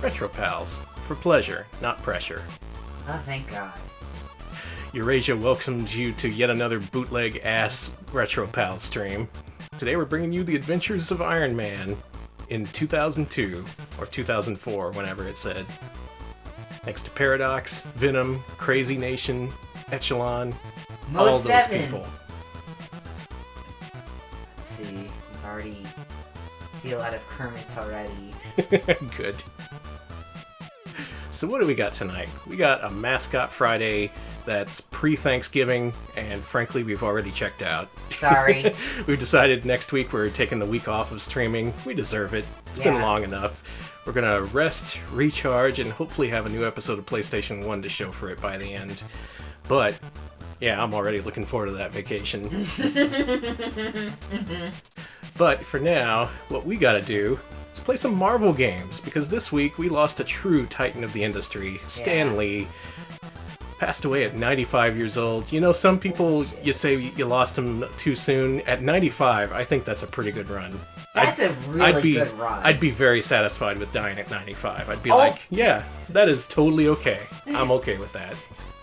Retro Pals, for pleasure, not pressure. Oh, thank God. Eurasia welcomes you to yet another bootleg-ass Retro Pal stream. Today we're bringing you the adventures of Iron Man in 2002, or 2004, whenever it said. Thanks to Paradox, Venom, Crazy Nation, Echelon, all those people. Let's see, we've already see a lot of Kermits already. Good. So what do we got tonight? We got a Mascot Friday that's pre-Thanksgiving, and frankly, we've already checked out. Sorry. We've decided next week we're taking the week off of streaming. We deserve it. It's been long enough. We're going to rest, recharge, and hopefully have a new episode of PlayStation 1 to show for it by the end. But, yeah, I'm already looking forward to that vacation. But for now, what we got to do is play some Marvel games, because this week we lost a true titan of the industry. Stan Lee passed away at 95 years old. You know, some people, you say you lost him too soon. At 95, I think that's a pretty good run. That's a really good run. I'd be very satisfied with dying at 95. I'd be like, yeah, that is totally okay. I'm okay with that.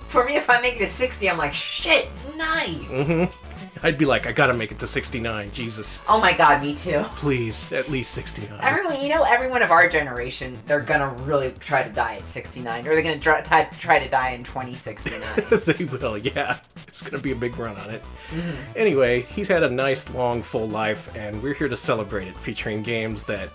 For me, if I make it to 60, I'm like, shit, nice! Mm-hmm. I'd be like, I gotta make it to 69, Jesus. Oh my God, me too. Please, at least 69. Everyone of our generation, they're gonna really try to die at 69, or they're gonna try to die in 2069. They will, yeah. It's gonna be a big run on it. Mm-hmm. Anyway, he's had a nice, long, full life, and we're here to celebrate it, featuring games that,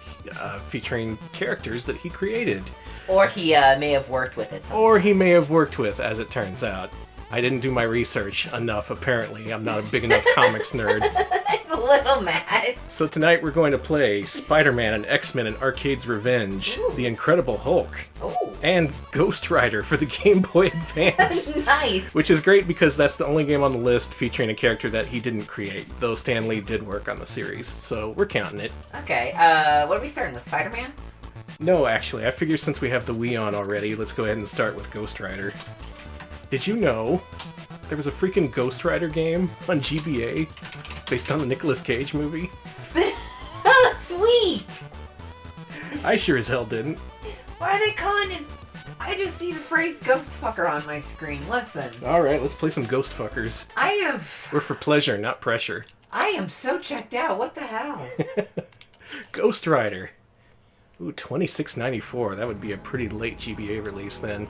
featuring characters that he created. Or he may have worked with it. Or he may have worked with, as it turns out. I didn't do my research enough, apparently. I'm not a big enough comics nerd. I'm a little mad. So tonight we're going to play Spider-Man and X-Men and Arcade's Revenge, The Incredible Hulk, and Ghost Rider for the Game Boy Advance. That's nice. Which is great because that's the only game on the list featuring a character that he didn't create, though Stan Lee did work on the series, so we're counting it. Okay, what are we starting with, Spider-Man? No, actually, I figure since we have the Wii on already, let's go ahead and start with Ghost Rider. Did you know there was a freaking Ghost Rider game on GBA based on the Nicolas Cage movie? Sweet! I sure as hell didn't. Why are they calling it? I just see the phrase ghost fucker on my screen. Listen. Alright, let's play some ghost fuckers. We're for pleasure, not pressure. I am so checked out. What the hell? Ghost Rider. Ooh, $26.94. That would be a pretty late GBA release then.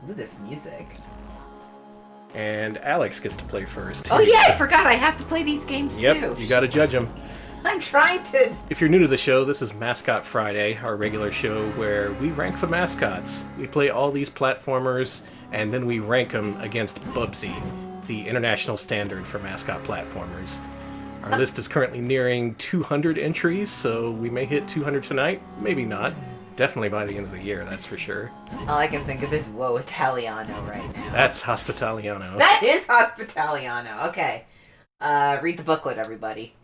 Ooh, this music. And Alex gets to play first. Oh yeah, I forgot I have to play these games too. Yep, you gotta judge them. I'm trying to... If you're new to the show, this is Mascot Friday, our regular show where we rank the mascots. We play all these platformers, and then we rank them against Bubsy, the international standard for mascot platformers. Our list is currently nearing 200 entries, so we may hit 200 tonight, maybe not. Definitely by the end of the year, that's for sure. All I can think of is Woe Italiano right now. That's Hospitaliano. That is Hospitaliano. Okay. Read the booklet, everybody.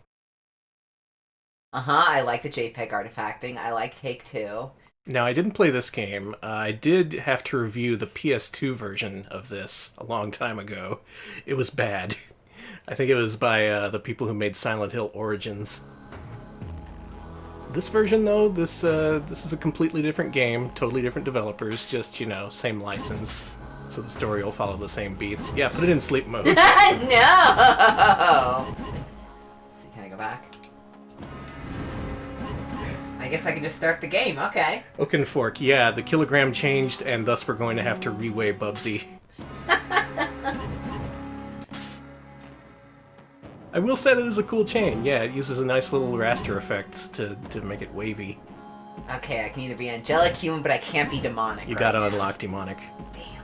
I like the JPEG artifacting. I like Take-Two. Now, I didn't play this game. I did have to review the PS2 version of this a long time ago. It was bad. I think it was by the people who made Silent Hill Origins. This version, though, this is a completely different game, totally different developers, just, you know, same license. So the story will follow the same beats. Yeah, put it in sleep mode. No! Let's see, can I go back? I guess I can just start the game, okay. Oakenfork, yeah, the kilogram changed, and thus we're going to have to reweigh Bubsy. I will say that is a cool chain. Yeah, it uses a nice little raster effect to make it wavy. Okay, I can either be angelic human, but I can't be demonic. You gotta unlock demonic. Damn.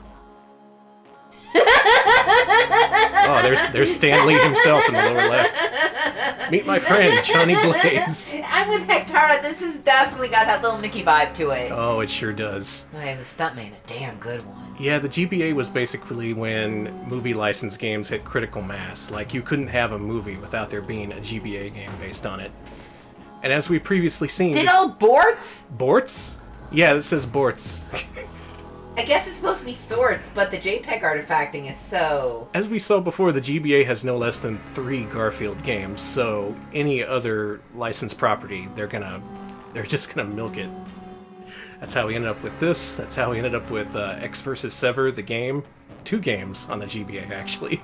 Oh, there's Stan Lee himself in the lower left. Meet my friend, Johnny Blaze. I'm with Hectara. This has definitely got that little Nicky vibe to it. Oh, it sure does. I have the stuntman, a damn good one. Yeah, the GBA was basically when movie license games hit critical mass. Like, you couldn't have a movie without there being a GBA game based on it. And as we've previously seen... Did old Bortz? Bortz? Yeah, it says Bortz. I guess it's supposed to be swords, but the JPEG artifacting is so... As we saw before, the GBA has no less than 3 Garfield games, so any other licensed property, they're just gonna milk it. That's how we ended up with this. That's how we ended up with X vs. Sever, the game. 2 games on the GBA, actually.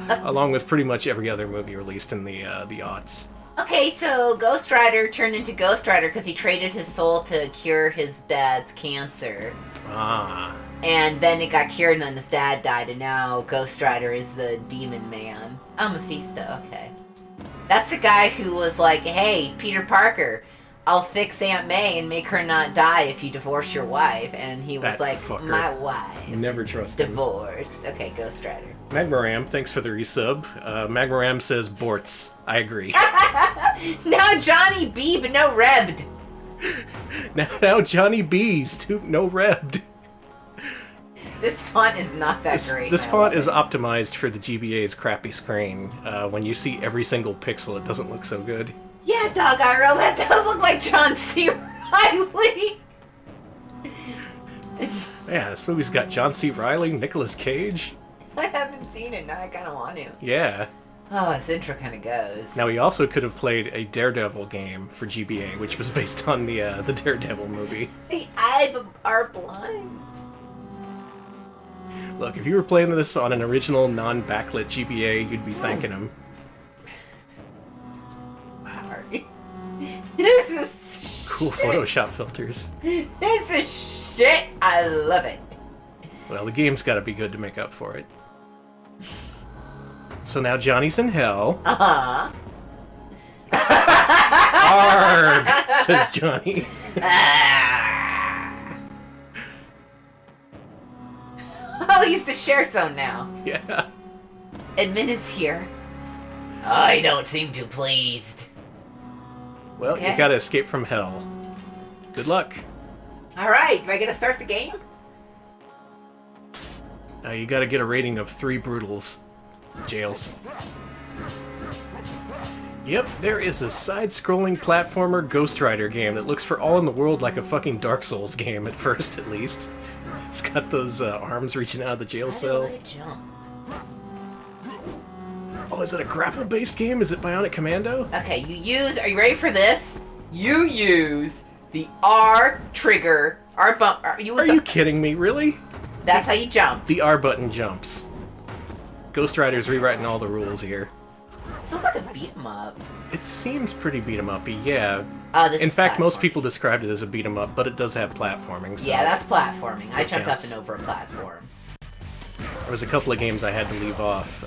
Along with pretty much every other movie released in the aughts. Okay, so Ghost Rider turned into Ghost Rider because he traded his soul to cure his dad's cancer. Ah. And then it got cured, and then his dad died, and now Ghost Rider is the demon man. Oh, Mephisto, okay. That's the guy who was like, hey, Peter Parker, I'll fix Aunt May and make her not die if you divorce your wife. And he was That like, fucker. my wife Never is trust him. divorced. Okay, Ghost Rider. Magmaram, thanks for the resub. Magmaram says Bortz. I agree. Now Johnny B, but no Rebd. now Johnny B's, too, no rebbed. This font is not that great. This I font love is it. optimized for the GBA's crappy screen. When you see every single pixel, it doesn't look so good. Yeah, Dog Iro, that does look like John C. Reilly. Yeah, this movie's got John C. Reilly, Nicolas Cage. I haven't seen it, now I kind of want to. Yeah. Oh, this intro kind of goes. Now, we also could have played a Daredevil game for GBA, which was based on the Daredevil movie. The eyes are blind. Look, if you were playing this on an original, non-backlit GBA, you'd be thanking him. Sorry. This is Cool shit. Photoshop filters. This is shit. I love it. Well, the game's gotta be good to make up for it. So now Johnny's in hell. Uh-huh. Arg, says Johnny. Oh, he's the share zone now. Yeah. Admin is here. I don't seem too pleased. Well, Okay. you gotta escape from hell. Good luck. Alright, do I get to start the game? You gotta get a rating of 3 brutals. Jails. Yep, there is a side-scrolling platformer Ghost Rider game that looks for all in the world like a fucking Dark Souls game, at first at least. It's got those arms reaching out of the jail cell. How do I jump? Oh, is it a grapple-based game? Is it Bionic Commando? Okay, are you ready for this? You use the R trigger, R bump, Are you kidding me? Really? that's how you jump. The R button jumps. Ghost Rider's rewriting all the rules here. This looks like a beat 'em up. It seems pretty beat 'em up-y, yeah. This In is fact, most platforming. people described it as a beat 'em up, but it does have platforming. So Yeah, that's platforming. I It jumped counts. up and over a platform. There was a couple of games I had to leave off.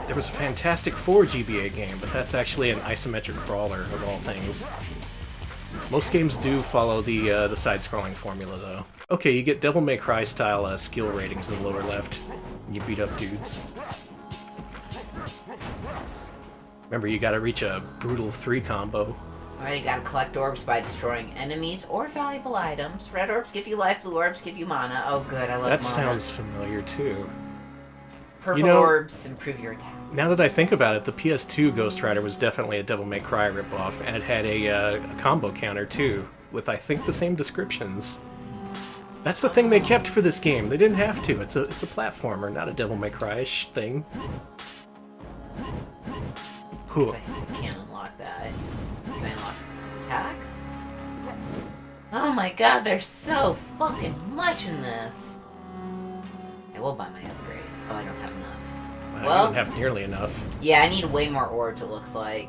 There was a Fantastic Four GBA game, but that's actually an isometric brawler of all things. Most games do follow the side-scrolling formula, though. Okay, you get Devil May Cry style skill ratings in the lower left. And you beat up dudes. Remember, you gotta reach a brutal 3 combo. Alright, you gotta collect orbs by destroying enemies or valuable items. Red orbs give you life, blue orbs give you mana. Oh good, I love That mana. sounds familiar, too. Purple you know- orbs improve your attack. Now that I think about it, the PS2 Ghost Rider was definitely a Devil May Cry ripoff, and it had a combo counter, too, with, I think, the same descriptions. That's the thing they kept for this game. They didn't have to. It's a platformer, not a Devil May Cry-ish thing. Whew. I can't unlock that. Can I unlock attacks? Oh my god, there's so fucking much in this. I will buy my upgrade. Oh, I don't have enough. I Well- didn't have nearly enough. Yeah, I need way more orbs, it looks like.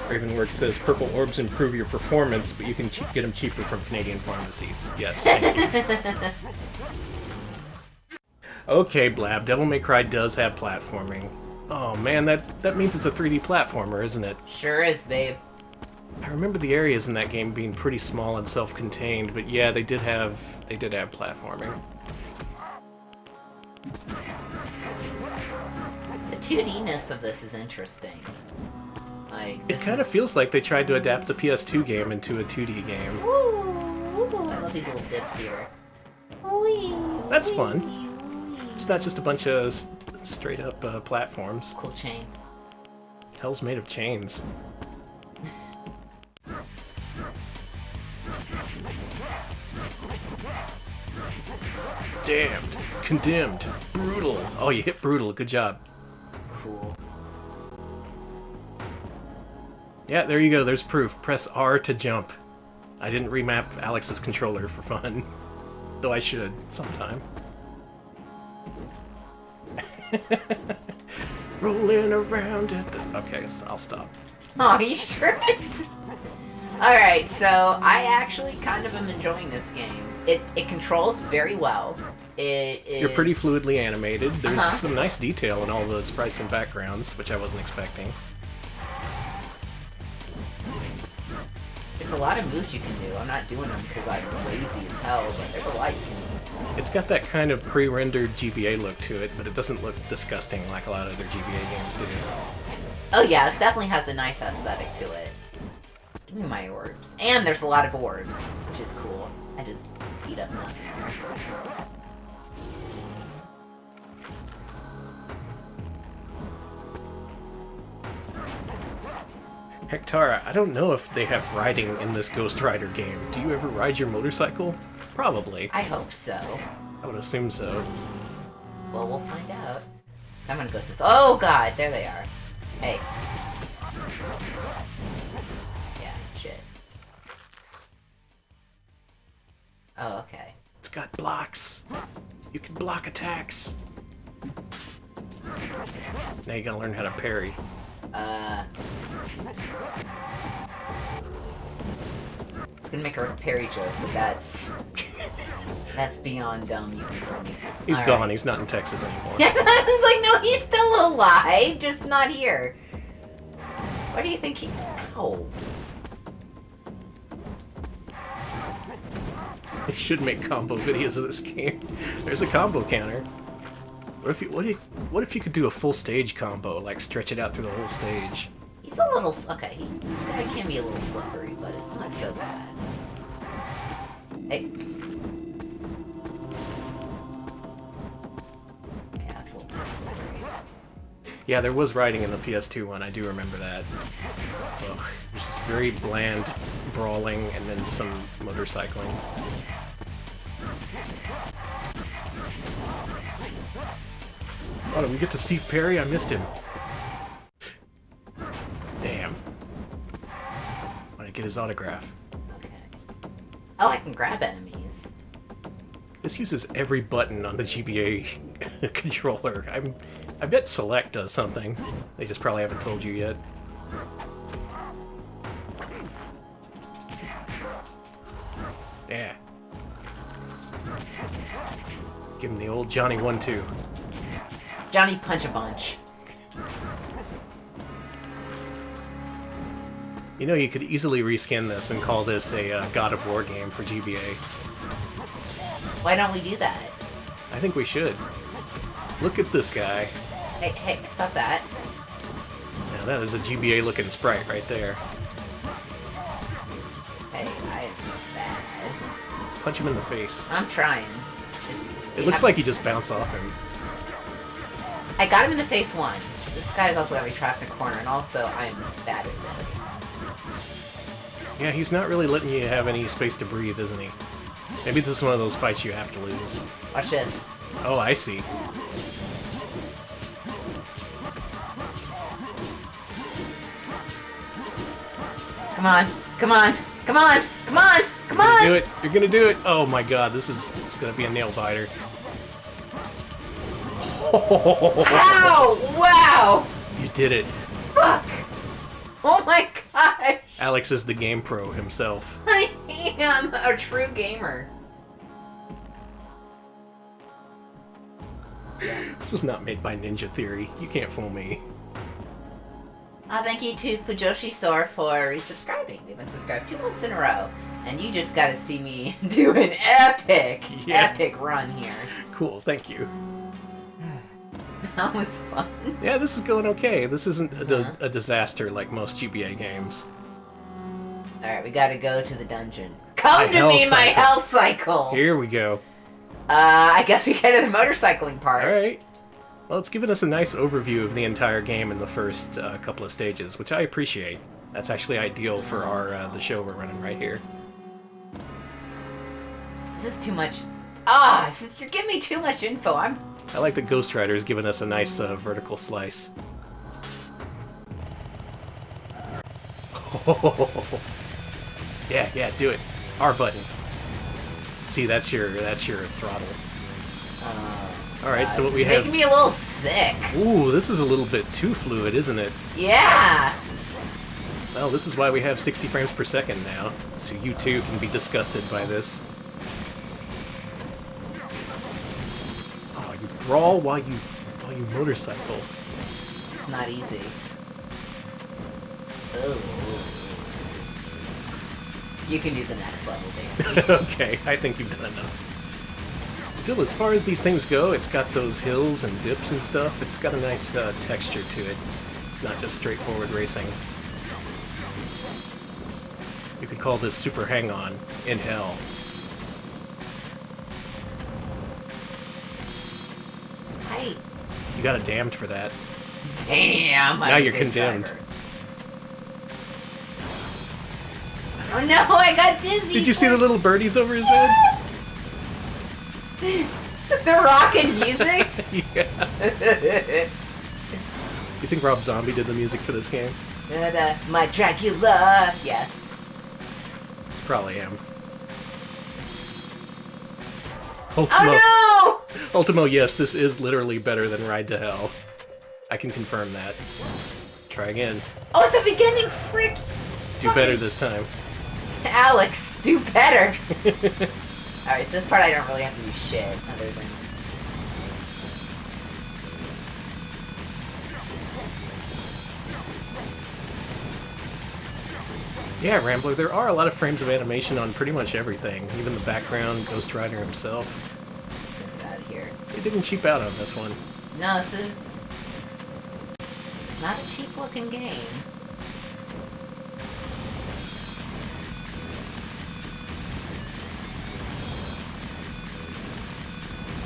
Ravenwork says purple orbs improve your performance, but you can get them cheaper from Canadian pharmacies. Yes, thank you. Okay, Blab, Devil May Cry does have platforming. Oh man, that means it's a 3D platformer, isn't it? Sure is, babe. I remember the areas in that game being pretty small and self-contained, but yeah, they did have platforming. The 2D-ness of this is interesting. Like, It this kind of feels like they tried to adapt the PS2 game into a 2D game. Ooh, I love these little dips here. Wee, That's wee, fun. wee. It's not just a bunch of straight-up platforms. Cool chain. Hell's made of chains. Damned. Condemned. Brutal. Oh, you hit brutal. Good job. Cool. Yeah, there you go. There's proof. Press R to jump. I didn't remap Alex's controller for fun. Though I should, sometime. Rolling around at the... Okay, so I'll stop. Oh, you sure? Alright, so I actually kind of am enjoying this game. It controls very well. It is... You're pretty fluidly animated. There's some nice detail in all the sprites and backgrounds, which I wasn't expecting. There's a lot of moves you can do. I'm not doing them because I'm lazy as hell, but there's a lot you can do. It's got that kind of pre-rendered GBA look to it, but it doesn't look disgusting like a lot of other GBA games do. Oh yeah, it definitely has a nice aesthetic to it. Give me my orbs. And there's a lot of orbs, which is cool. I just beat up nothing. Hectara, I don't know if they have riding in this Ghost Rider game. Do you ever ride your motorcycle? Probably. I hope so. I would assume so. Well, we'll find out. I'm gonna go this. Oh god, there they are. Hey. Yeah, shit. Oh, okay. It's got blocks. You can block attacks. Now you gotta learn how to parry. It's gonna make a parry joke, but that's beyond dumb even for me. He's gone. He's not in Texas anymore. Yeah, I was like, no, he's still alive, just not here. Why do you think he... Ow. They should make combo videos of this game. There's a combo counter. What if you could do a full stage combo, like stretch it out through the whole stage? He's a little... Okay, this guy can be a little slippery, but it's not so bad. Hey. Yeah, it's a little too slippery. Yeah, there was riding in the PS2 one, I do remember that. Ugh, there's this very bland brawling and then some motorcycling. Oh, did we get to Steve Perry? I missed him. Damn. I want to get his autograph. Okay. Oh, I can grab enemies. This uses every button on the GBA controller. I bet Select does something. They just probably haven't told you yet. Yeah. Give him the old Johnny 1-2. Johnny Punch-a-Bunch. You know, you could easily reskin this and call this a God of War game for GBA. Why don't we do that? I think we should. Look at this guy. Hey, stop that. Now that is a GBA-looking sprite right there. Hey, I'm bad. Punch him in the face. I'm trying. It looks like you just bounce off him. I got him in the face once. This guy's also got me trapped in a corner, and also I'm bad at this. Yeah, he's not really letting you have any space to breathe, isn't he? Maybe this is one of those fights you have to lose. Watch this. Oh, I see. Come on, come on, come on, come on, come on! Do it. You're gonna do it. Oh my god, this is gonna be a nail biter. Ow! Wow! You did it. Fuck! Oh my gosh! Alex is the game pro himself. I am a true gamer. This was not made by Ninja Theory. You can't fool me. Thank you to Fujoshi Sor for resubscribing. They've been subscribed 2 months in a row. And you just gotta see me do an epic run here. Cool, thank you. That was fun. Yeah, this is going okay. This isn't a disaster like most GBA games. Alright, we gotta go to the dungeon. Come to me, my health cycle! Here we go. I guess we get to the motorcycling part. Alright. Well, it's given us a nice overview of the entire game in the first couple of stages, which I appreciate. That's actually ideal for our the show we're running right here. This is too much... you're giving me too much info. I like that Ghost Rider's given us a nice vertical slice. Oh. Yeah, do it. R button. See, that's your throttle. All right, so what we have? Making me a little sick. Ooh, this is a little bit too fluid, isn't it? Yeah. Well, this is why we have 60 frames per second now, so you too can be disgusted by this. Oh, you brawl while you motorcycle. It's not easy. Ooh. You can do the next level, Dan. Okay, I think you've done enough. Still, as far as these things go, it's got those hills and dips and stuff. It's got a nice texture to it. It's not just straightforward racing. You could call this Super Hang-On in hell. You got a damned for that. Damn! Now you're condemned. Driver. Oh no, I got dizzy! Did you see the little birdies over his head? They're rocking music? Yeah. You think Rob Zombie did the music for this game? My Dracula! Yes. It's probably him. Ultimo. Oh no! Ultimo, yes, this is literally better than Ride to Hell. I can confirm that. Try again. Oh, at the beginning, frick! Do better this time. Alex, do better! Alright, so this part I don't really have to do shit, other than... Yeah, Rambler, there are a lot of frames of animation on pretty much everything. Even the background, Ghost Rider himself. Get out of here. They didn't cheap out on this one. No, this is... not a cheap-looking game.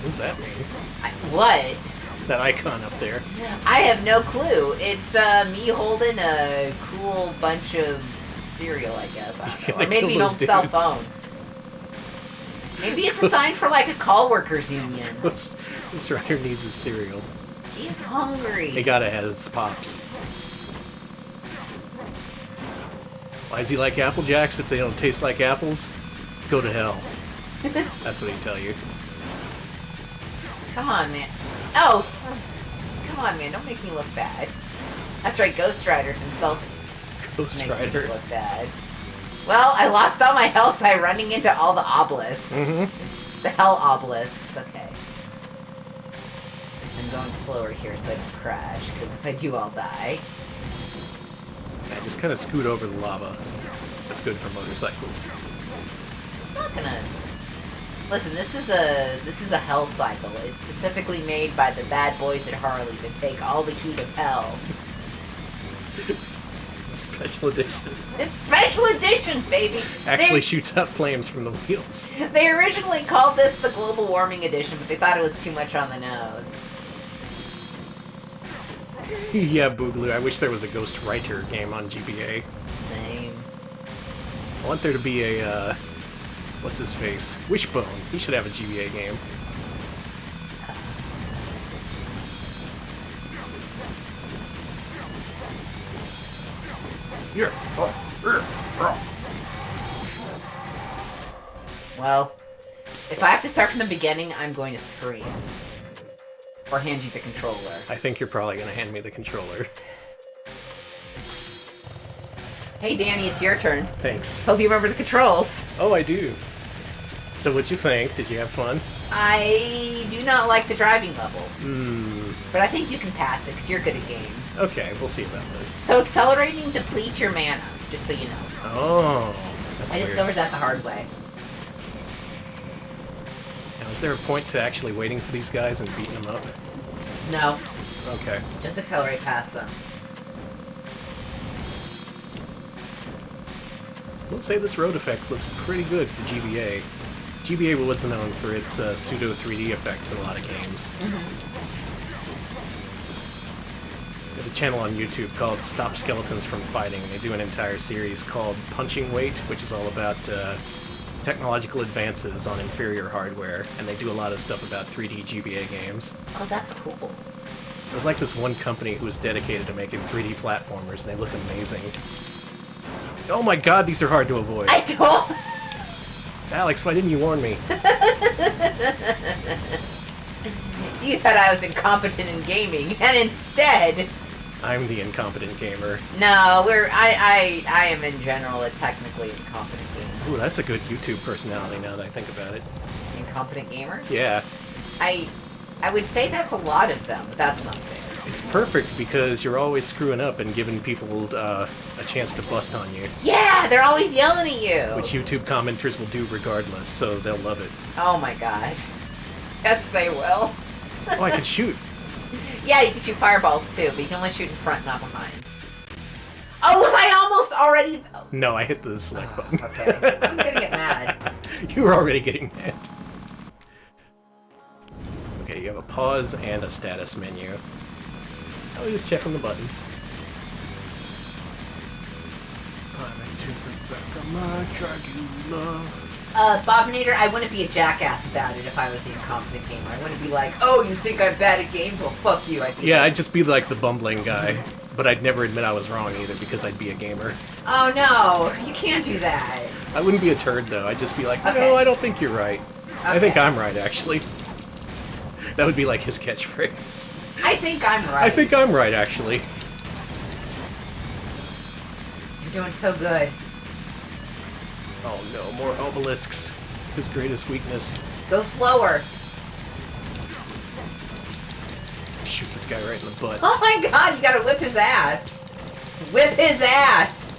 What does that mean? What? That icon up there. I have no clue. It's me holding a cool bunch of cereal, I guess. I don't know. Or maybe an old cell phone. Maybe it's a sign for like a call workers union. Ghost Rider needs his cereal. He's hungry. He gotta have his pops. Why does he like Apple Jacks if they don't taste like apples? Go to hell. That's what he'd tell you. Come on, man. Oh! Come on, man. Don't make me look bad. That's right, Ghost Rider himself Ghost makes Rider. me look bad. Well, I lost all my health by running into all the obelisks. Mm-hmm. The hell obelisks. Okay. I'm going slower here so I don't crash, because if I do, I'll die. Yeah, just kind of scoot over the lava. That's good for motorcycles. It's not gonna... Listen, this is a hell cycle. It's specifically made by the bad boys at Harley to take all the heat of hell. Special edition. It's special edition, baby! Actually shoots out flames from the wheels. They originally called this the global warming edition, but they thought it was too much on the nose. Yeah, Boogaloo. I wish there was a Ghost Rider game on GBA. Same. I want there to be a, what's his face? Wishbone. He should have a GBA game. It's just... Here. Well, if I have to start from the beginning, I'm going to scream. Or hand you the controller. I think you're probably going to hand me the controller. Hey Danny, it's your turn. Thanks. Hope you remember the controls. Oh, I do. So what'd you think? Did you have fun? I do not like the driving level. Hmm. But I think you can pass it, because you're good at games. Okay, we'll see about this. So accelerating depletes your mana, just so you know. Oh, that's I weird. discovered that the hard way. Now, is there a point to actually waiting for these guys and beating them up? No, Okay. just accelerate past them. We'll say this road effect looks pretty good for GBA. GBA was known for its pseudo 3D effects in a lot of games. There's a channel on YouTube called Stop Skeletons from Fighting. They do an entire series called Punching Weight, which is all about technological advances on inferior hardware, and they do a lot of stuff about 3D GBA games. Oh, that's cool. There's like this one company who is dedicated to making 3D platformers, and they look amazing. Oh my god, these are hard to avoid. I don't... Alex, why didn't you warn me? You thought I was incompetent in gaming, and instead... I'm the incompetent gamer. No, I am in general a technically incompetent gamer. Ooh, that's a good YouTube personality now that I think about it. Incompetent gamer? Yeah. I would say that's a lot of them, but that's not fair. It's perfect because you're always screwing up and giving people a chance to bust on you. Yeah, they're always yelling at you! Which YouTube commenters will do regardless, so they'll love it. Oh my god. Yes, they will. Oh, I can shoot. Yeah, you can shoot fireballs too, but you can only shoot in front, not behind. Oh, was I almost already... No, I hit the select button. Okay. I was gonna get mad. You were already getting mad. Okay, you have a pause and a status menu. I'll just check on the buttons. Bob Nader, I wouldn't be a jackass about it if I was an incompetent gamer. I wouldn't be like, oh, you think I'm bad at games? Well, fuck you. I'd just be like the bumbling guy. But I'd never admit I was wrong either because I'd be a gamer. Oh no, you can't do that. I wouldn't be a turd though. I'd just be like, Okay. no, I don't think you're right. Okay. I think I'm right, actually. That would be like his catchphrase. I think I'm right. I think I'm right, actually. You're doing so good. Oh no, more obelisks. His greatest weakness. Go slower. Shoot this guy right in the butt. Oh my god, you gotta whip his ass. Whip his ass.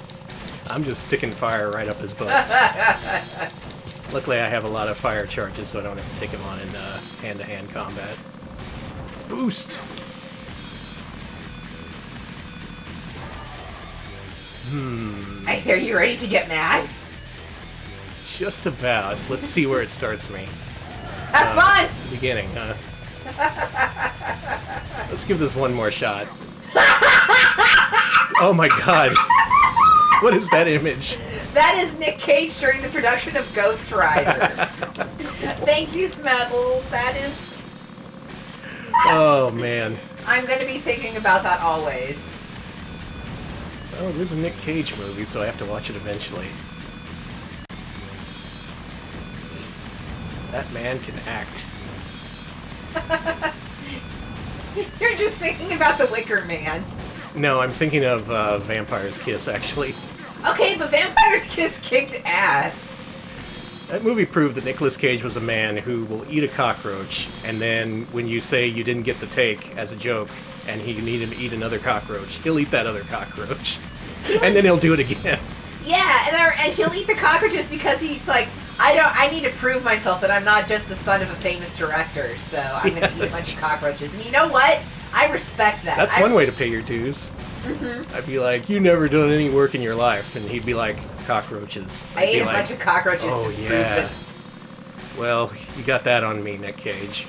I'm just sticking fire right up his butt. Luckily I have a lot of fire charges, so I don't have to take him on in hand-to-hand combat. Boost! Are you ready to get mad? Just about. Let's see where it starts me. Have fun! Beginning, huh? Let's give this one more shot. Oh my god. What is that image? That is Nick Cage during the production of Ghost Rider. Thank you, Smebble. That is... Oh man. I'm gonna be thinking about that always. Oh, this is a Nick Cage movie, so I have to watch it eventually. That man can act. You're just thinking about the Wicker Man. No, I'm thinking of Vampire's Kiss, actually. Okay, but Vampire's Kiss kicked ass. That movie proved that Nicolas Cage was a man who will eat a cockroach, and then when you say you didn't get the take as a joke, and he needed to eat another cockroach, he'll eat that other cockroach. And then he'll do it again. Yeah, and he'll eat the cockroaches because he's like, I need to prove myself that I'm not just the son of a famous director, so I'm gonna eat a bunch of cockroaches. And you know what? I respect that. That's one way to pay your dues. Mm-hmm. I'd be like, you never done any work in your life, and he'd be like, cockroaches. I ate a bunch of cockroaches. Oh to yeah. prove that. Well, you got that on me, Nick Cage.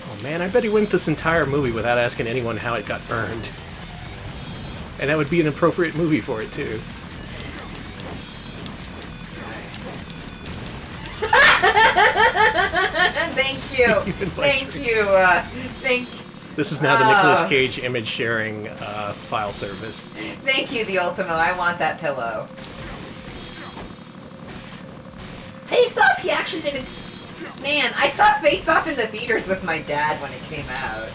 Oh man, I bet he went this entire movie without asking anyone how it got burned. And that would be an appropriate movie for it too. Thank you. Thank you. Thank you. This is now the Nicolas Cage image sharing file service. Thank you, the Ultimo. I want that pillow. Face Off, he actually did a... Man, I saw Face Off in the theaters with my dad when it came out.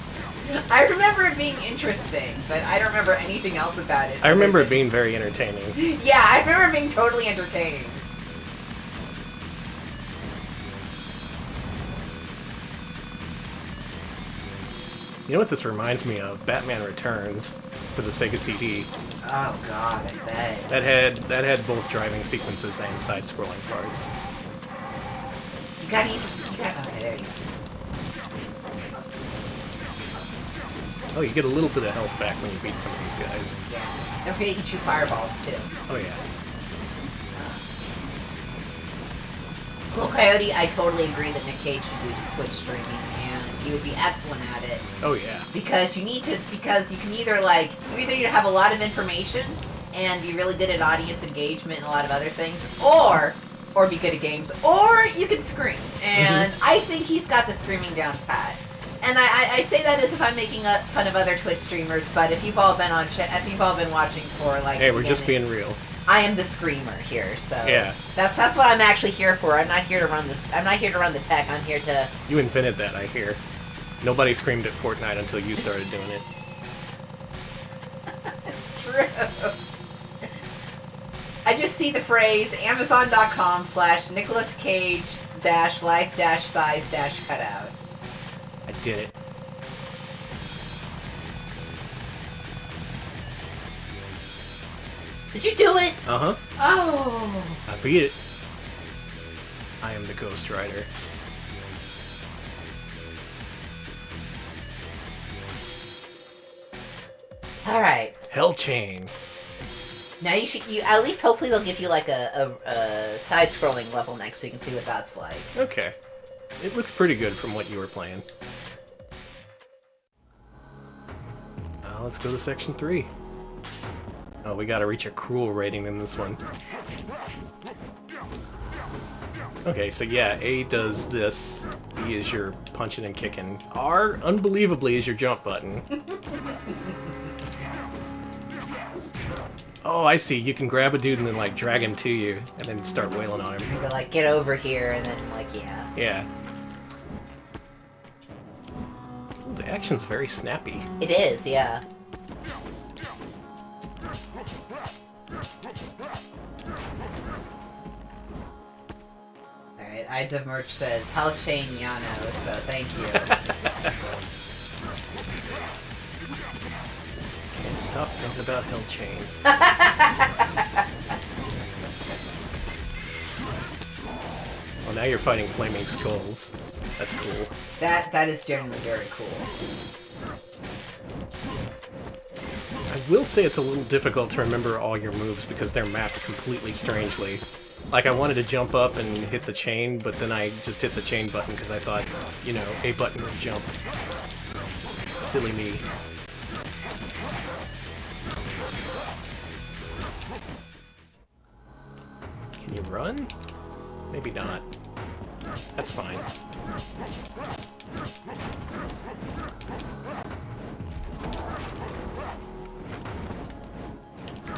I remember it being interesting, but I don't remember anything else about it. I remember it being very entertaining. Yeah, I remember it being totally entertaining. You know what this reminds me of? Batman Returns for the Sega CD. Oh god, I bet. That had both driving sequences and side-scrolling parts. You gotta use... okay, there you go. Oh, you get a little bit of health back when you beat some of these guys. Yeah. Don't forget you shoot fireballs, too. Oh, yeah. Cool Coyote, I totally agree that Nick Cage should do Twitch streaming, and he would be excellent at it. Oh, yeah. Because you need to... Because you can either, like... You either need to have a lot of information and be really good at audience engagement and a lot of other things, or be good at games, or you can scream. And I think he's got the screaming down pat. And I say that as if I'm making fun of other Twitch streamers, but if you've all been if you've all been watching for like, hey, we're just being real. I am the screamer here, so yeah, that's what I'm actually here for. I'm not here to run this. I'm not here to run the tech. I'm here to. You invented that, I hear. Nobody screamed at Fortnite until you started doing it. It's true. I just see the phrase Amazon.com/Nicolas Cage -life -size -cutout. I did it. Did you do it? Uh-huh. Oh. I beat it. I am the Ghost Rider. All right. Hell Chain. Now you at least hopefully they'll give you like a side-scrolling level next so you can see what that's like. Okay. It looks pretty good from what you were playing. Let's go to section 3. Oh, we gotta reach a cruel rating in this one. Okay, so yeah, A does this. B is your punching and kicking. R, unbelievably, is your jump button. Oh, I see. You can grab a dude and then, like, drag him to you, and then start wailing on him. You go, like, get over here, and then, like, yeah. Yeah. Ooh, the action's very snappy. It is, yeah. Alright, Ides of Merch says, Hell Chain Yano, so thank you. Can't stop thinking about Hell Chain. Well, now you're fighting flaming skulls. That's cool. That is generally very cool. I will say it's a little difficult to remember all your moves because they're mapped completely strangely. Like, I wanted to jump up and hit the chain, but then I just hit the chain button because I thought, you know, A button would jump. Silly me. Can you run? Maybe not. That's fine.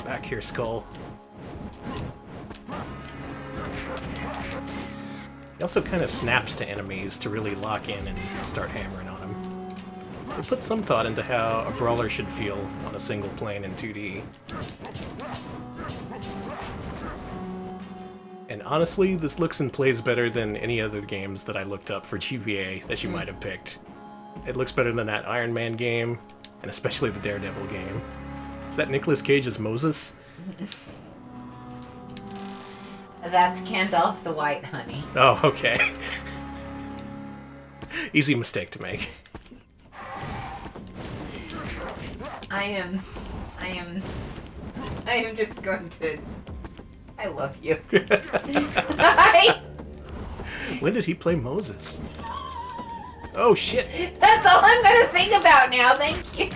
Back here, Skull. He also kind of snaps to enemies to really lock in and start hammering on them. They put some thought into how a brawler should feel on a single plane in 2D. And honestly, this looks and plays better than any other games that I looked up for GBA that you might have picked. It looks better than that Iron Man game, and especially the Daredevil game. Is that Nicolas Cage as Moses? That's Gandalf the White, honey. Oh, okay. Easy mistake to make. I am just going to... I love you. When did he play Moses? Oh, shit. That's all I'm going to think about now, thank you.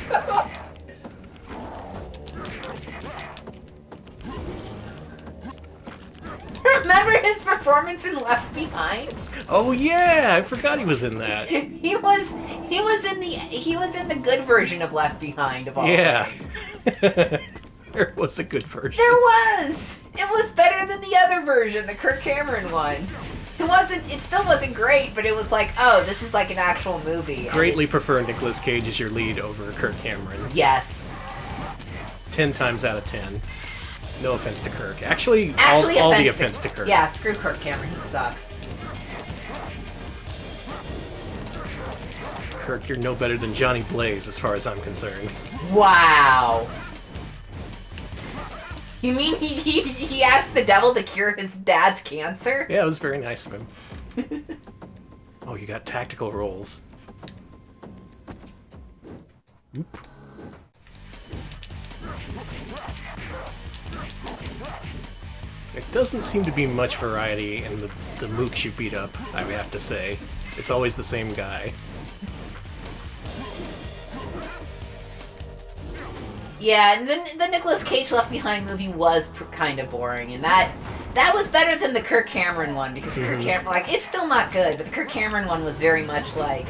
Remember his performance in Left Behind? Oh yeah, I forgot he was in that. He was in the good version of Left Behind of all Yeah. things. There was a good version. There was. It was better than the other version, the Kirk Cameron one. It still wasn't great, but it was like, oh, this is like an actual movie. Greatly prefer Nicolas Cage as your lead over Kirk Cameron. Yes. 10 times out of 10. No offense to Kirk. Actually all the offense to Kirk. Yeah, screw Kirk Cameron. He sucks. Kirk, you're no better than Johnny Blaze as far as I'm concerned. Wow. You mean he asked the devil to cure his dad's cancer? Yeah, it was very nice of him. Oh, you got tactical rolls. Oop. There doesn't seem to be much variety in the mooks you beat up, I would have to say. It's always the same guy. Yeah, and the Nicolas Cage Left Behind movie was kind of boring, and that was better than the Kirk Cameron one, because the Kirk Cameron, like, it's still not good, but the Kirk Cameron one was very much like,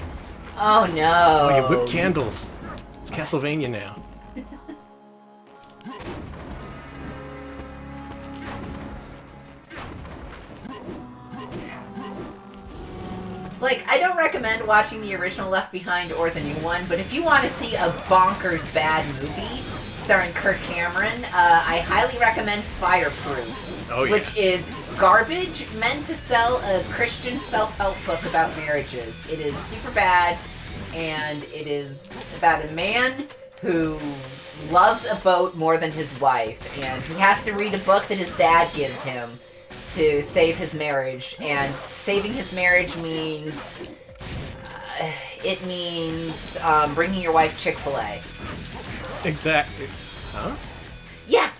Oh no. Oh, you whip candles. It's Castlevania now. Like, I don't recommend watching the original Left Behind or the new one, but if you want to see a bonkers bad movie starring Kirk Cameron, I highly recommend Fireproof, Oh, yeah. which is garbage meant to sell a Christian self-help book about marriages. It is super bad, and it is about a man who loves a boat more than his wife, and he has to read a book that his dad gives him to save his marriage, and saving his marriage means bringing your wife Chick-fil-A. Exactly. Huh? Yeah.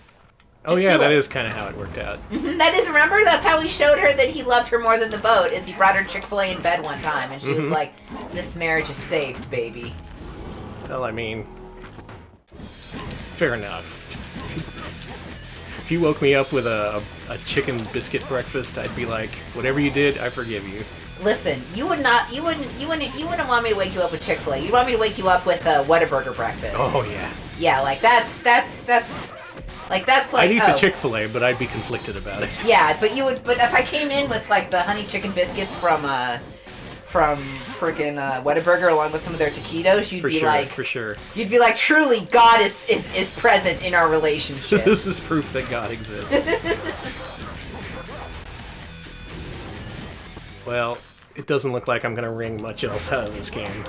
Oh yeah, that it. is kind of how it worked out. That is, remember? That's how he showed her that he loved her more than the boat, is he brought her Chick-fil-A in bed one time, and she was like, this marriage is saved, baby. Well, I mean, fair enough. If you woke me up with a chicken biscuit breakfast, I'd be like, whatever you did, I forgive you. Listen, you wouldn't want me to wake you up with Chick-fil-A. You'd want me to wake you up with a Whataburger breakfast. Oh yeah. Yeah, like that's like I'd eat the Chick-fil-A, but I'd be conflicted about it. Yeah, but if I came in with like the honey chicken biscuits from freaking Whataburger along with some of their taquitos, you'd be like, for sure. You'd be like, truly, God is present in our relationship. This is proof that God exists. Well, it doesn't look like I'm gonna wring much else out of this game.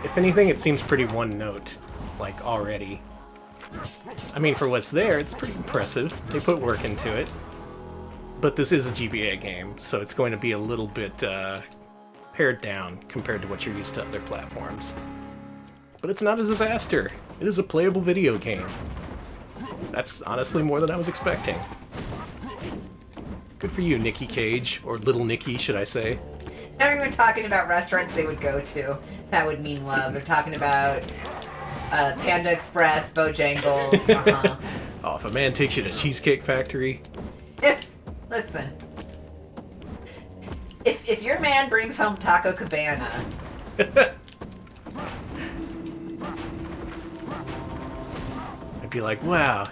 If anything, it seems pretty one note, like already. I mean, for what's there, it's pretty impressive. They put work into it. But this is a GBA game, so it's going to be a little bit pared down compared to what you're used to other platforms. But it's not a disaster. It is a playable video game. That's honestly more than I was expecting. Good for you, Nicky Cage, or Little Nicky, should I say. Now we were talking about restaurants they would go to. That would mean love. They're talking about Panda Express, Bojangles. Oh, if a man takes you to Cheesecake Factory. Listen. If your man brings home Taco Cabana. I'd be like, wow,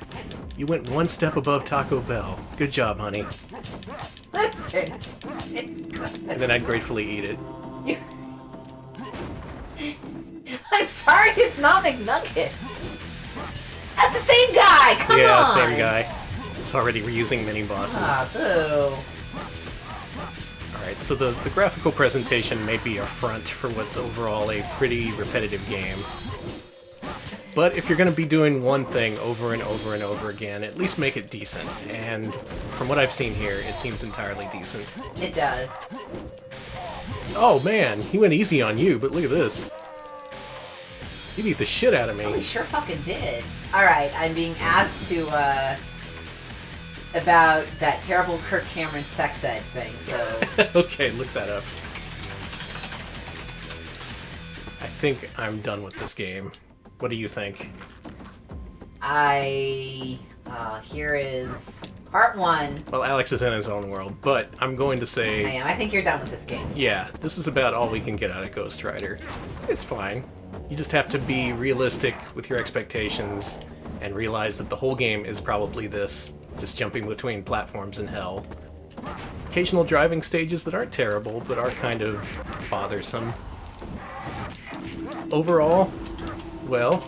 you went one step above Taco Bell. Good job, honey. Listen, it's good. And then I'd gratefully eat it. I'm sorry, it's not McNuggets. That's the same guy. Come on. Yeah, same guy. It's already reusing mini bosses. Ah, boo. Alright, so the graphical presentation may be a front for what's overall a pretty repetitive game. But if you're going to be doing one thing over and over and over again, at least make it decent. And from what I've seen here, it seems entirely decent. It does. Oh man, he went easy on you, but look at this. You beat the shit out of me. Oh, he sure fucking did. Alright, I'm being asked to, about that terrible Kirk Cameron sex ed thing, so... Okay, look that up. I think I'm done with this game. What do you think? Here is part 1. Well, Alex is in his own world, but I'm going to say... I am. I think you're done with this game. Yeah, this is about all we can get out of Ghost Rider. It's fine. You just have to be realistic with your expectations and realize that the whole game is probably this, just jumping between platforms in hell. Occasional driving stages that aren't terrible, but are kind of bothersome. Overall, well,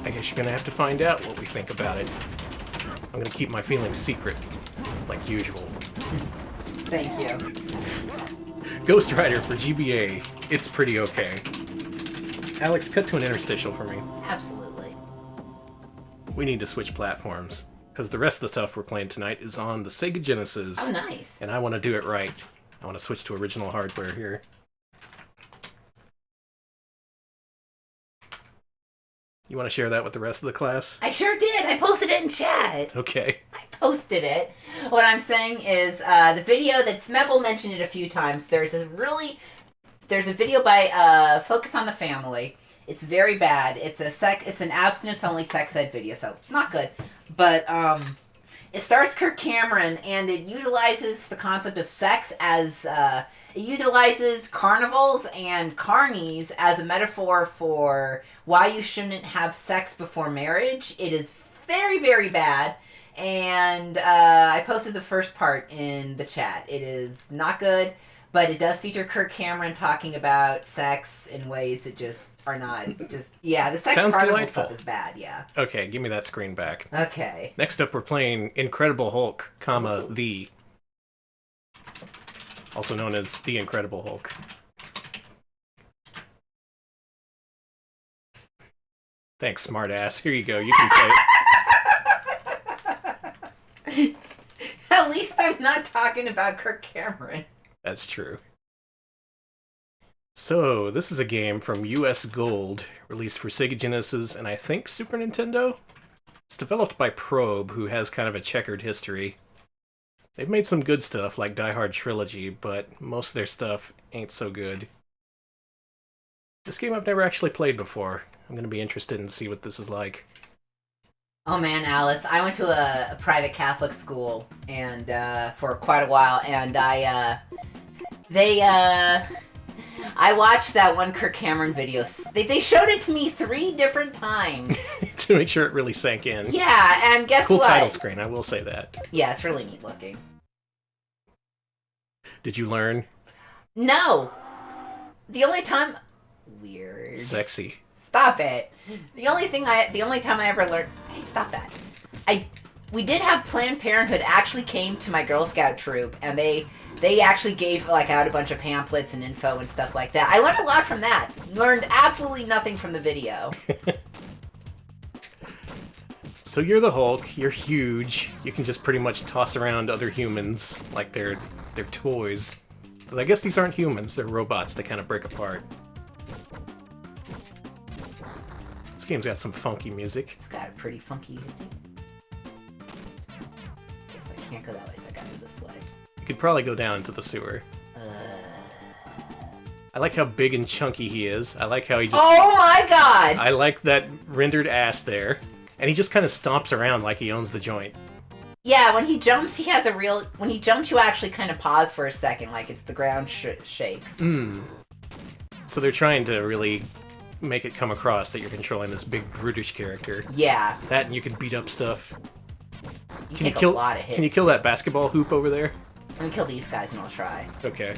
I guess you're gonna have to find out what we think about it. I'm gonna keep my feelings secret, like usual. Thank you. Ghost Rider for GBA, it's pretty okay. Alex, cut to an interstitial for me. Absolutely. We need to switch platforms, because the rest of the stuff we're playing tonight is on the Sega Genesis. Oh, nice. And I want to do it right. I want to switch to original hardware here. You want to share that with the rest of the class? I sure did. I posted it in chat. Okay. I posted it. What I'm saying is the video that Smebble mentioned it a few times. There's a video by Focus on the Family. It's very bad. It's an abstinence only sex ed video, so it's not good. But It stars Kirk Cameron, and it utilizes the concept of sex as it utilizes carnivals and carnies as a metaphor for why you shouldn't have sex before marriage. It is very, very bad, and I posted the first part in the chat. It is not good, but it does feature Kirk Cameron talking about sex in ways that just are not just the sex Sounds carnival delightful. stuff is bad. Yeah. Okay, give me that screen back. Okay. Next up, we're playing Incredible Hulk, the. Also known as The Incredible Hulk. Thanks, smartass. Here you go. You can play. At least I'm not talking about Kirk Cameron. That's true. So, this is a game from US Gold, released for Sega Genesis and I think Super Nintendo? It's developed by Probe, who has kind of a checkered history. They've made some good stuff, like Die Hard Trilogy, but most of their stuff ain't so good. This game I've never actually played before. I'm gonna be interested in see what this is like. Oh man, Alice, I went to a private Catholic school and for quite a while, and I watched that one Kirk Cameron video. They showed it to me 3 different times. To make sure it really sank in. Yeah, and guess cool what? Cool title screen, I will say that. Yeah, it's really neat looking. Did you learn? No. The only time... Weird. Sexy. Stop it. The only time I ever learned... Hey, stop that. We did have Planned Parenthood actually came to my Girl Scout troop, and they actually gave out a bunch of pamphlets and info and stuff like that. I learned a lot from that. Learned absolutely nothing from the video. So you're the Hulk, you're huge, you can just pretty much toss around other humans like they're toys. I guess these aren't humans, they're robots that kind of break apart. This game's got some funky music. It's got a pretty funky... Guess I can't go that way, so I gotta go this way. You could probably go down into the sewer. I like how big and chunky he is. I like how he just... Oh my god! I like that rendered ass there. And he just kind of stomps around like he owns the joint. Yeah, when he jumps, he has a real... When he jumps, you actually kind of pause for a second, like it's the ground shakes. So they're trying to really make it come across that you're controlling this big, brutish character. Yeah. That and you can beat up stuff. You take a lot of hits. Can you kill that basketball hoop over there? Let me kill these guys and I'll try. Okay.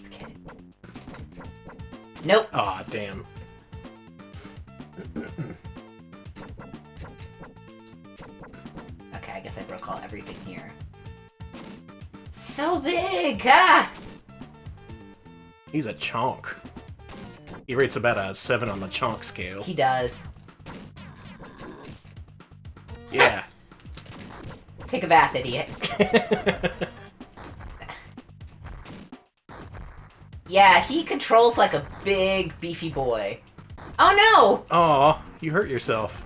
Okay. Nope. Aw, damn. Okay, I guess I broke everything here. So big! Ah! He's a chonk. He rates about a 7 on the chonk scale. He does. Yeah. Take a bath, idiot. Yeah, he controls like a big, beefy boy. Oh no! Aw, you hurt yourself.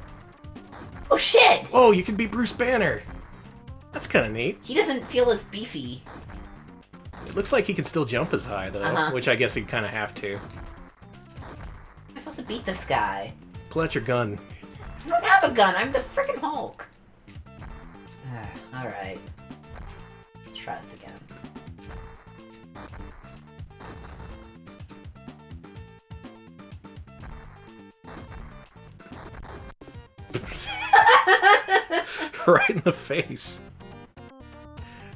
Oh shit! Oh, you can be Bruce Banner. That's kind of neat. He doesn't feel as beefy. It looks like he can still jump as high, though, which I guess he'd kind of have to. I'm supposed to beat this guy. Pull out your gun. I don't have a gun, I'm the frickin' Hulk. Alright. Let's try this again. Right in the face.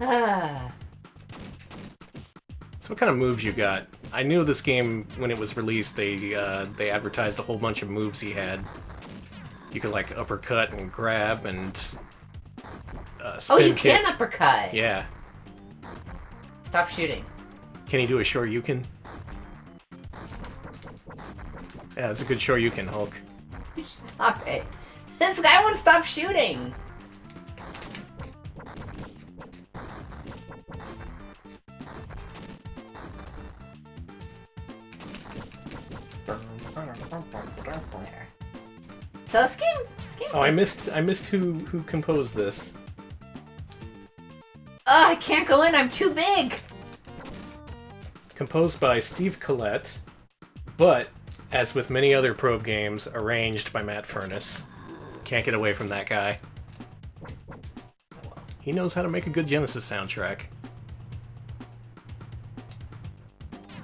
Ah. So what kind of moves you got? I knew this game, when it was released, they advertised a whole bunch of moves he had. You could, like, uppercut and grab and spin Oh, you kick. can uppercut! Yeah. Stop shooting. Can he do a Shoryuken? Yeah, that's a good Shoryuken, Hulk. Stop it. This guy won't stop shooting! There. So this game Oh, I missed who composed this. I can't go in, I'm too big! Composed by Steve Collette, but, as with many other Probe games, arranged by Matt Furness. Can't get away from that guy. He knows how to make a good Genesis soundtrack.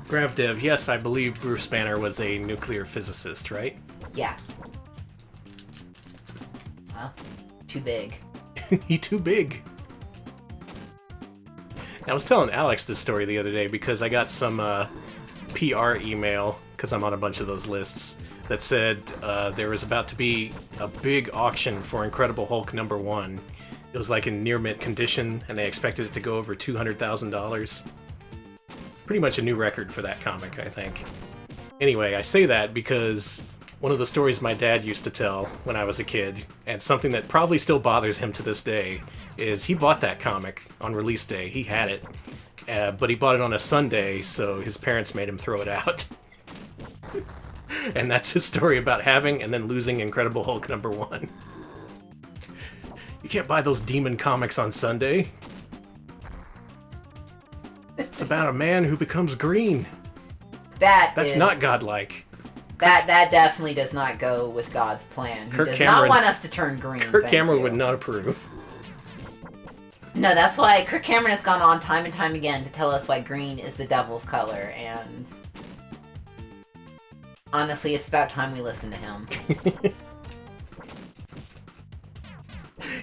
GravDev, yes, I believe Bruce Banner was a nuclear physicist, right? Yeah. Well, too big. He too big. I was telling Alex this story the other day because I got some PR email, because I'm on a bunch of those lists, that said there was about to be a big auction for Incredible Hulk #1. It was like in near mint condition, and they expected it to go over $200,000. Pretty much a new record for that comic, I think. Anyway, I say that because one of the stories my dad used to tell when I was a kid, and something that probably still bothers him to this day, is he bought that comic on release day. He had it, but he bought it on a Sunday, so his parents made him throw it out. And that's his story about having and then losing Incredible Hulk #1. You can't buy those demon comics on Sunday. It's about a man who becomes green. That's not godlike. That definitely does not go with God's plan. He does not want us to turn green. Kirk Cameron would not approve. No, that's why Kirk Cameron has gone on time and time again to tell us why green is the devil's color, and honestly, it's about time we listen to him.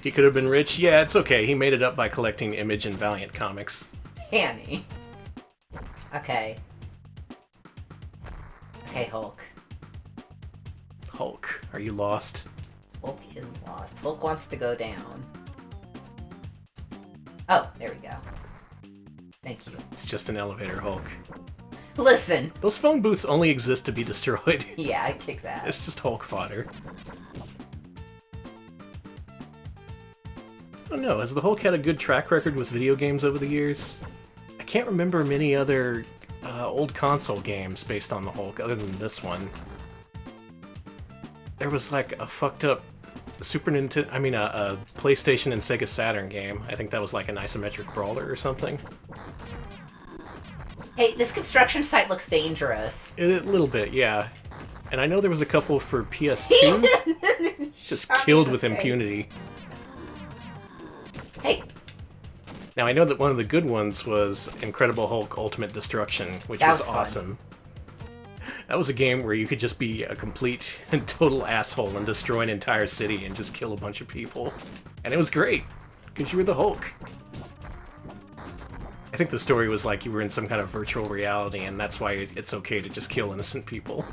He could have been rich. Yeah, it's okay. He made it up by collecting Image and Valiant comics. Annie. Okay. Okay, Hulk. Hulk, are you lost? Hulk is lost. Hulk wants to go down. Oh, there we go. Thank you. It's just an elevator, Hulk. Listen! Those phone booths only exist to be destroyed. Yeah, it kicks ass. It's just Hulk fodder. I don't know, has the Hulk had a good track record with video games over the years? I can't remember many other old console games based on the Hulk, other than this one. There was like a fucked up Super Nintendo, a PlayStation and Sega Saturn game. I think that was like an isometric brawler or something. Hey, this construction site looks dangerous. A little bit, yeah. And I know there was a couple for PS2. Just killed with impunity. Hey. Now, I know that one of the good ones was Incredible Hulk Ultimate Destruction, which was awesome. That was a game where you could just be a complete and total asshole and destroy an entire city and just kill a bunch of people. And it was great, because you were the Hulk. I think the story was like you were in some kind of virtual reality, and that's why it's okay to just kill innocent people.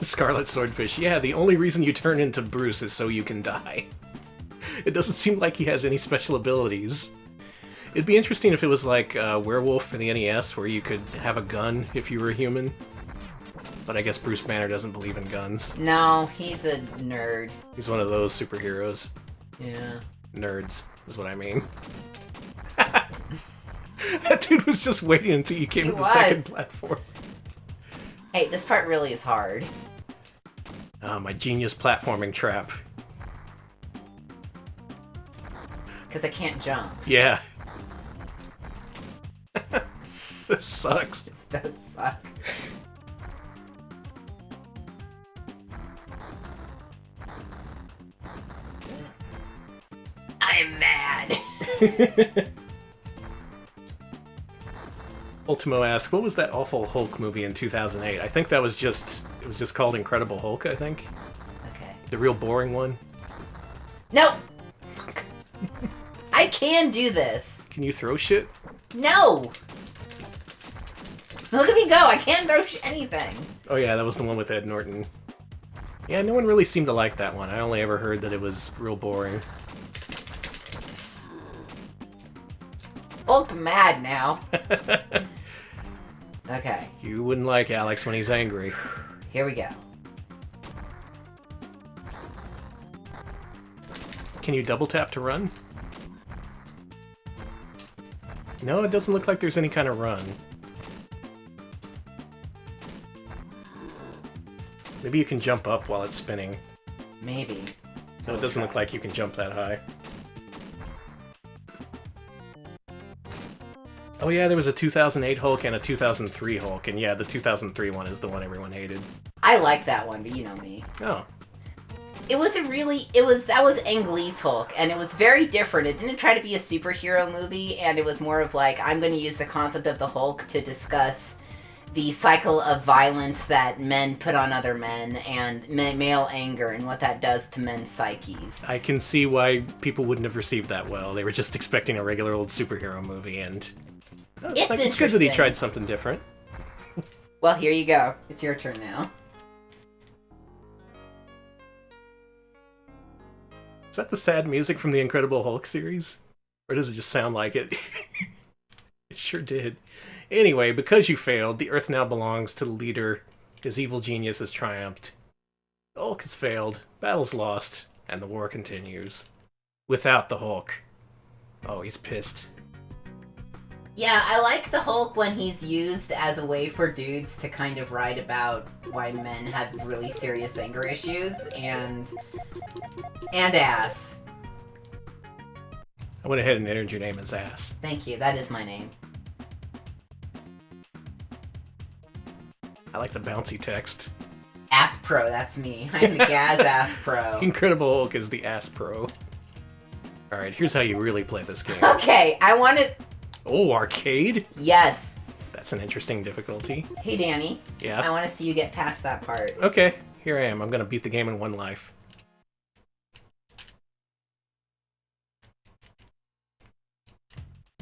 Scarlet Swordfish, yeah, the only reason you turn into Bruce is so you can die. It doesn't seem like he has any special abilities. It'd be interesting if it was like Werewolf for the NES, where you could have a gun if you were a human. But I guess Bruce Banner doesn't believe in guns. No, he's a nerd. He's one of those superheroes. Yeah. Nerds, is what I mean. That dude was just waiting until you came to the second platform. Hey, this part really is hard. My genius platforming trap. Because I can't jump. Yeah. This sucks. This does suck. I'm mad. Ultimo asks, what was that awful Hulk movie in 2008? I think that was just... It was just called Incredible Hulk, I think. Okay. The real boring one. No! I can do this. Can you throw shit? No! Look at me go! I can't throw anything. Oh yeah, that was the one with Ed Norton. Yeah, no one really seemed to like that one. I only ever heard that it was real boring. Hulk mad now. Okay. You wouldn't like Alex when he's angry. Here we go. Can you double tap to run? No, it doesn't look like there's any kind of run. Maybe you can jump up while it's spinning. Maybe. No, it doesn't look like you can jump that high. Oh yeah, there was a 2008 Hulk and a 2003 Hulk, and yeah, the 2003 one is the one everyone hated. I like that one, but you know me. Oh. That was Ang Lee's Hulk, and it was very different. It didn't try to be a superhero movie, and it was more of like, I'm going to use the concept of the Hulk to discuss the cycle of violence that men put on other men, and male anger, and what that does to men's psyches. I can see why people wouldn't have received that well. They were just expecting a regular old superhero movie, and it's good that he tried something different. Well, here you go. It's your turn now. Is that the sad music from the Incredible Hulk series? Or does it just sound like it? It sure did. Anyway, because you failed, the Earth now belongs to the leader. His evil genius has triumphed. The Hulk has failed, battle's lost, and the war continues. Without the Hulk. Oh, he's pissed. Yeah, I like the Hulk when he's used as a way for dudes to kind of write about why men have really serious anger issues, and ass. I went ahead and entered your name as Ass. Thank you, that is my name. I like the bouncy text. Ass Pro, that's me. I'm the Gaz Ass Pro. Incredible Hulk is the Ass Pro. Alright, here's how you really play this game. Okay, I want to... Oh, arcade? Yes. That's an interesting difficulty. Hey, Danny. Yeah? I want to see you get past that part. Okay, here I am. I'm gonna beat the game in one life.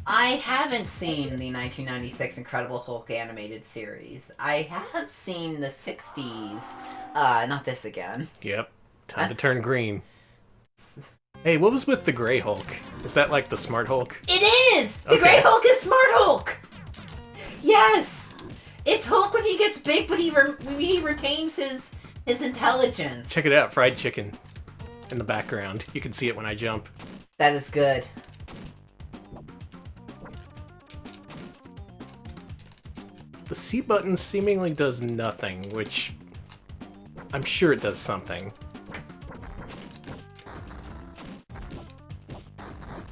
I haven't seen the 1996 Incredible Hulk animated series. I have seen the 60s. Not this again. Yep. Time to turn green. Hey, what was with the Grey Hulk? Is that like the Smart Hulk? It is! The Grey Hulk is Smart Hulk! Yes! It's Hulk when he gets big, but he retains his intelligence. Check it out, fried chicken in the background. You can see it when I jump. That is good. The C button seemingly does nothing, which I'm sure it does something.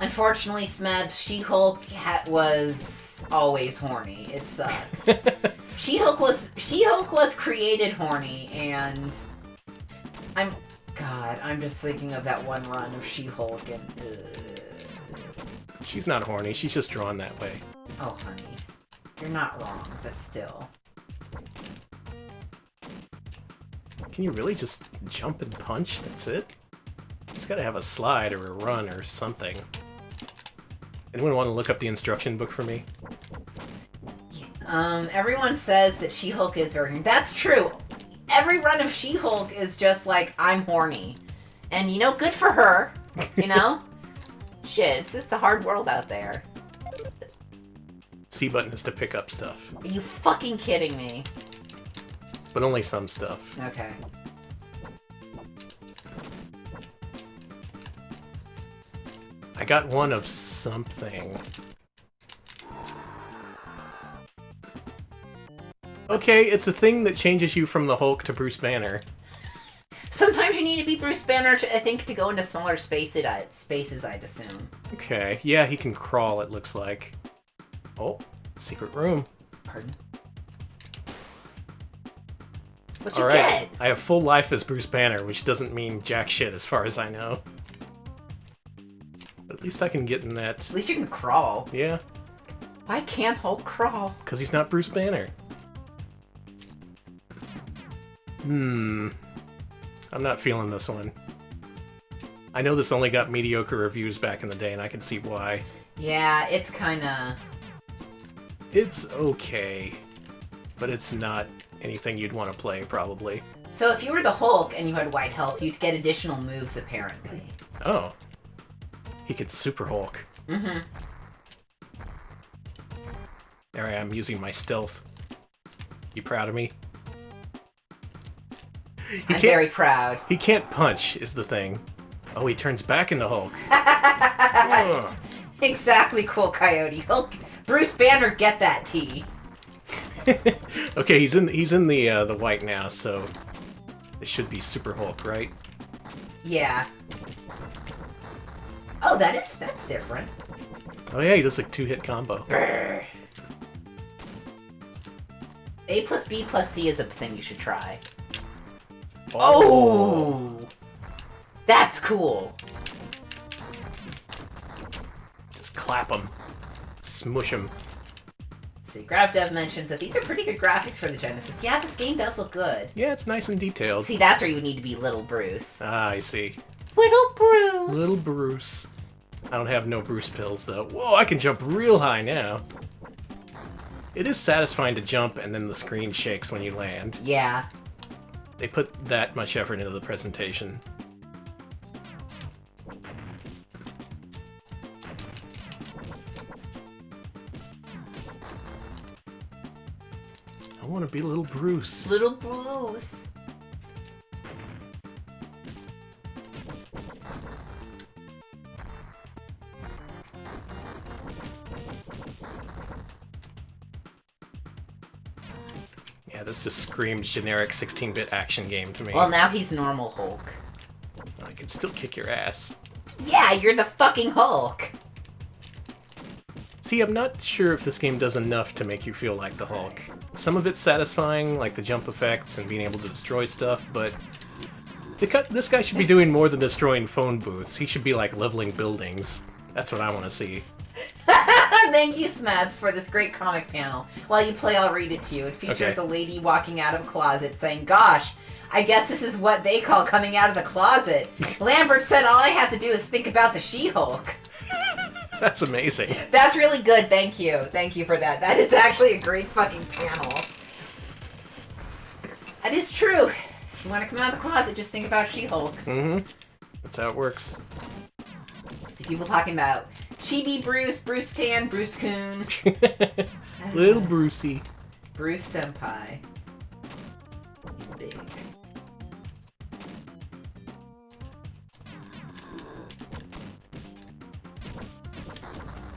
Unfortunately, Smebs, She-Hulk was always horny. It sucks. She-Hulk was created horny, and I'm just thinking of that one run of She-Hulk, and She's not horny, she's just drawn that way. Oh, honey. You're not wrong, but still. Can you really just jump and punch? That's it? It's gotta have a slide or a run or something. Anyone want to look up the instruction book for me? Everyone says that She-Hulk is very... That's true! Every run of She-Hulk is just like, I'm horny. And, you know, good for her. You know? Shit, it's a hard world out there. C button is to pick up stuff. Are you fucking kidding me? But only some stuff. Okay. I got one of something. Okay, it's a thing that changes you from the Hulk to Bruce Banner. Sometimes you need to be Bruce Banner, I think, to go into smaller spaces, I'd assume. Okay, yeah, he can crawl, it looks like. Oh, secret room. Pardon? What'd you All right, get? I have full life as Bruce Banner, which doesn't mean jack shit as far as I know. But at least I can get in that. At least you can crawl. Yeah. Why can't Hulk crawl? Because he's not Bruce Banner. I'm not feeling this one. I know this only got mediocre reviews back in the day, and I can see why. Yeah, it's kinda... It's okay, but it's not anything you'd want to play, probably. So if you were the Hulk and you had white health, you'd get additional moves, apparently. Oh. He could Super Hulk. Mm-hmm. There I am, using my stealth. You proud of me? I'm very proud. He can't punch, is the thing. Oh, he turns back into Hulk. Exactly, Cool Coyote. Hulk, Bruce Banner, get that tea. Okay, he's in the white now, so it should be Super Hulk, right? Yeah. Oh, that's different. Oh yeah, he does like 2-hit combo. Brr. A plus B plus C is a thing you should try. Oh! That's cool! Just clap him. Smush him. Let's see, GravDev mentions that these are pretty good graphics for the Genesis. Yeah, this game does look good. Yeah, it's nice and detailed. See, that's where you need to be Little Bruce. Ah, I see. Little Bruce! Little Bruce. I don't have no Bruce pills, though. Whoa, I can jump real high now. It is satisfying to jump and then the screen shakes when you land. Yeah. They put that much effort into the presentation. I want to be Little Bruce. Little Bruce. Yeah, this just screams generic 16-bit action game to me. Well, now he's normal Hulk. I can still kick your ass. Yeah, you're the fucking Hulk! See, I'm not sure if this game does enough to make you feel like the Hulk. Some of it's satisfying, like the jump effects and being able to destroy stuff, but this guy should be doing more than destroying phone booths. He should be, like, leveling buildings. That's what I want to see. Thank you, Smaps, for this great comic panel. While you play, I'll read it to you. It features a lady walking out of a closet saying, "Gosh, I guess this is what they call coming out of the closet. Lambert said all I have to do is think about the She-Hulk." That's amazing. That's really good, thank you. Thank you for that. That is actually a great fucking panel. That is true. If you want to come out of the closet, just think about She-Hulk. Mm-hmm. That's how it works. See people talking about Chibi Bruce, Bruce Tan, Bruce Coon. Little Brucey. Bruce Senpai. He's big.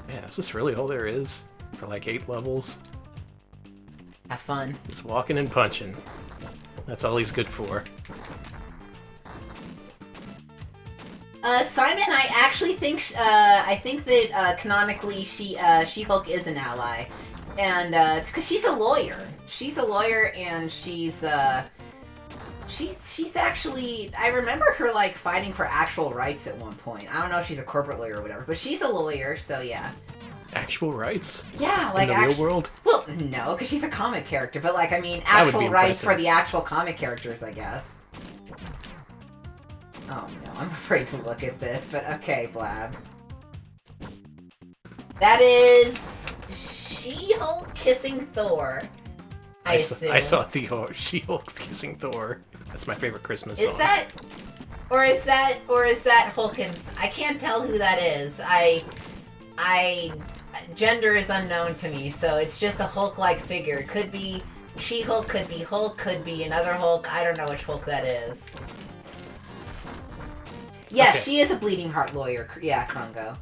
Yeah, is this really all there is? For like 8 levels? Have fun. Just walking and punching. That's all he's good for. Simon, I actually think that canonically She-Hulk is an ally, and it's because she's a lawyer. She's a lawyer, and she's actually, I remember her like fighting for actual rights at one point. I don't know if she's a corporate lawyer or whatever, but she's a lawyer, so yeah. Actual rights? Yeah, like in the real world? Well, no, because she's a comic character, but like I mean, actual rights for the actual comic characters, I guess. Oh no, I'm afraid to look at this, but okay, Blab. That is She-Hulk kissing Thor. I assume. I saw She-Hulk kissing Thor. That's my favorite Christmas song. Is that Hulkins? I can't tell who that is. Gender is unknown to me, so it's just a Hulk-like figure. It could be She-Hulk, could be Hulk, could be another Hulk. I don't know which Hulk that is. Yes, okay. She is a bleeding heart lawyer. Yeah, Krongo.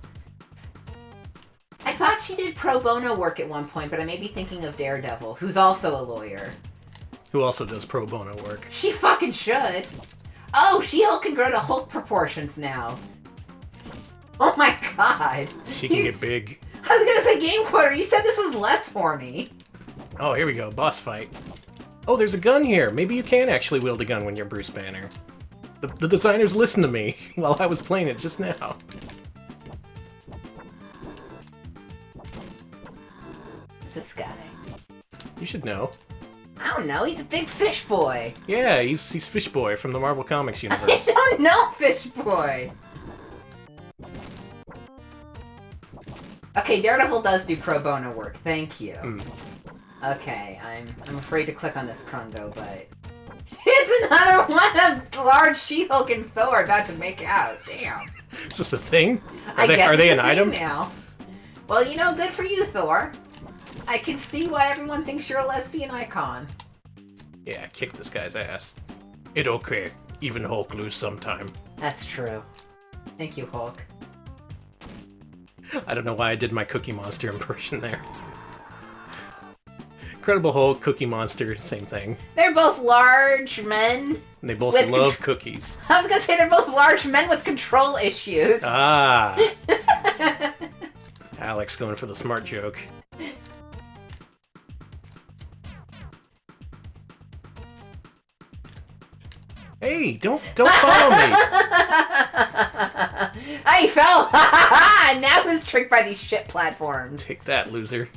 I thought she did pro bono work at one point, but I may be thinking of Daredevil, who's also a lawyer. Who also does pro bono work. She fucking should. Oh, She-Hulk can grow to Hulk proportions now. Oh my god. She can get big. I was gonna say Game Quarter, you said this was less horny. Oh, here we go, boss fight. Oh, there's a gun here. Maybe you can actually wield a gun when you're Bruce Banner. The designers listened to me while I was playing it just now. Who's this guy? You should know. I don't know, he's a big fish boy. Yeah, he's Fish Boy from the Marvel Comics universe. I don't know Fish Boy. Okay, Daredevil does do pro bono work, thank you. Okay, I'm afraid to click on this Krongo, but... It's another one of large She-Hulk and Thor about to make out. Damn. Is this a thing? Are they an item now? Well, you know, good for you, Thor. I can see why everyone thinks you're a lesbian icon. Yeah, kick this guy's ass. It okay. Even Hulk lose sometime. That's true. Thank you, Hulk. I don't know why I did my Cookie Monster impression there. Incredible Hulk, Cookie Monster, same thing. They're both large men. And they both love cookies. I was gonna say they're both large men with control issues. Ah. Alex going for the smart joke. Hey, don't follow me! I fell! Now who's tricked by these shit platforms? Take that, loser.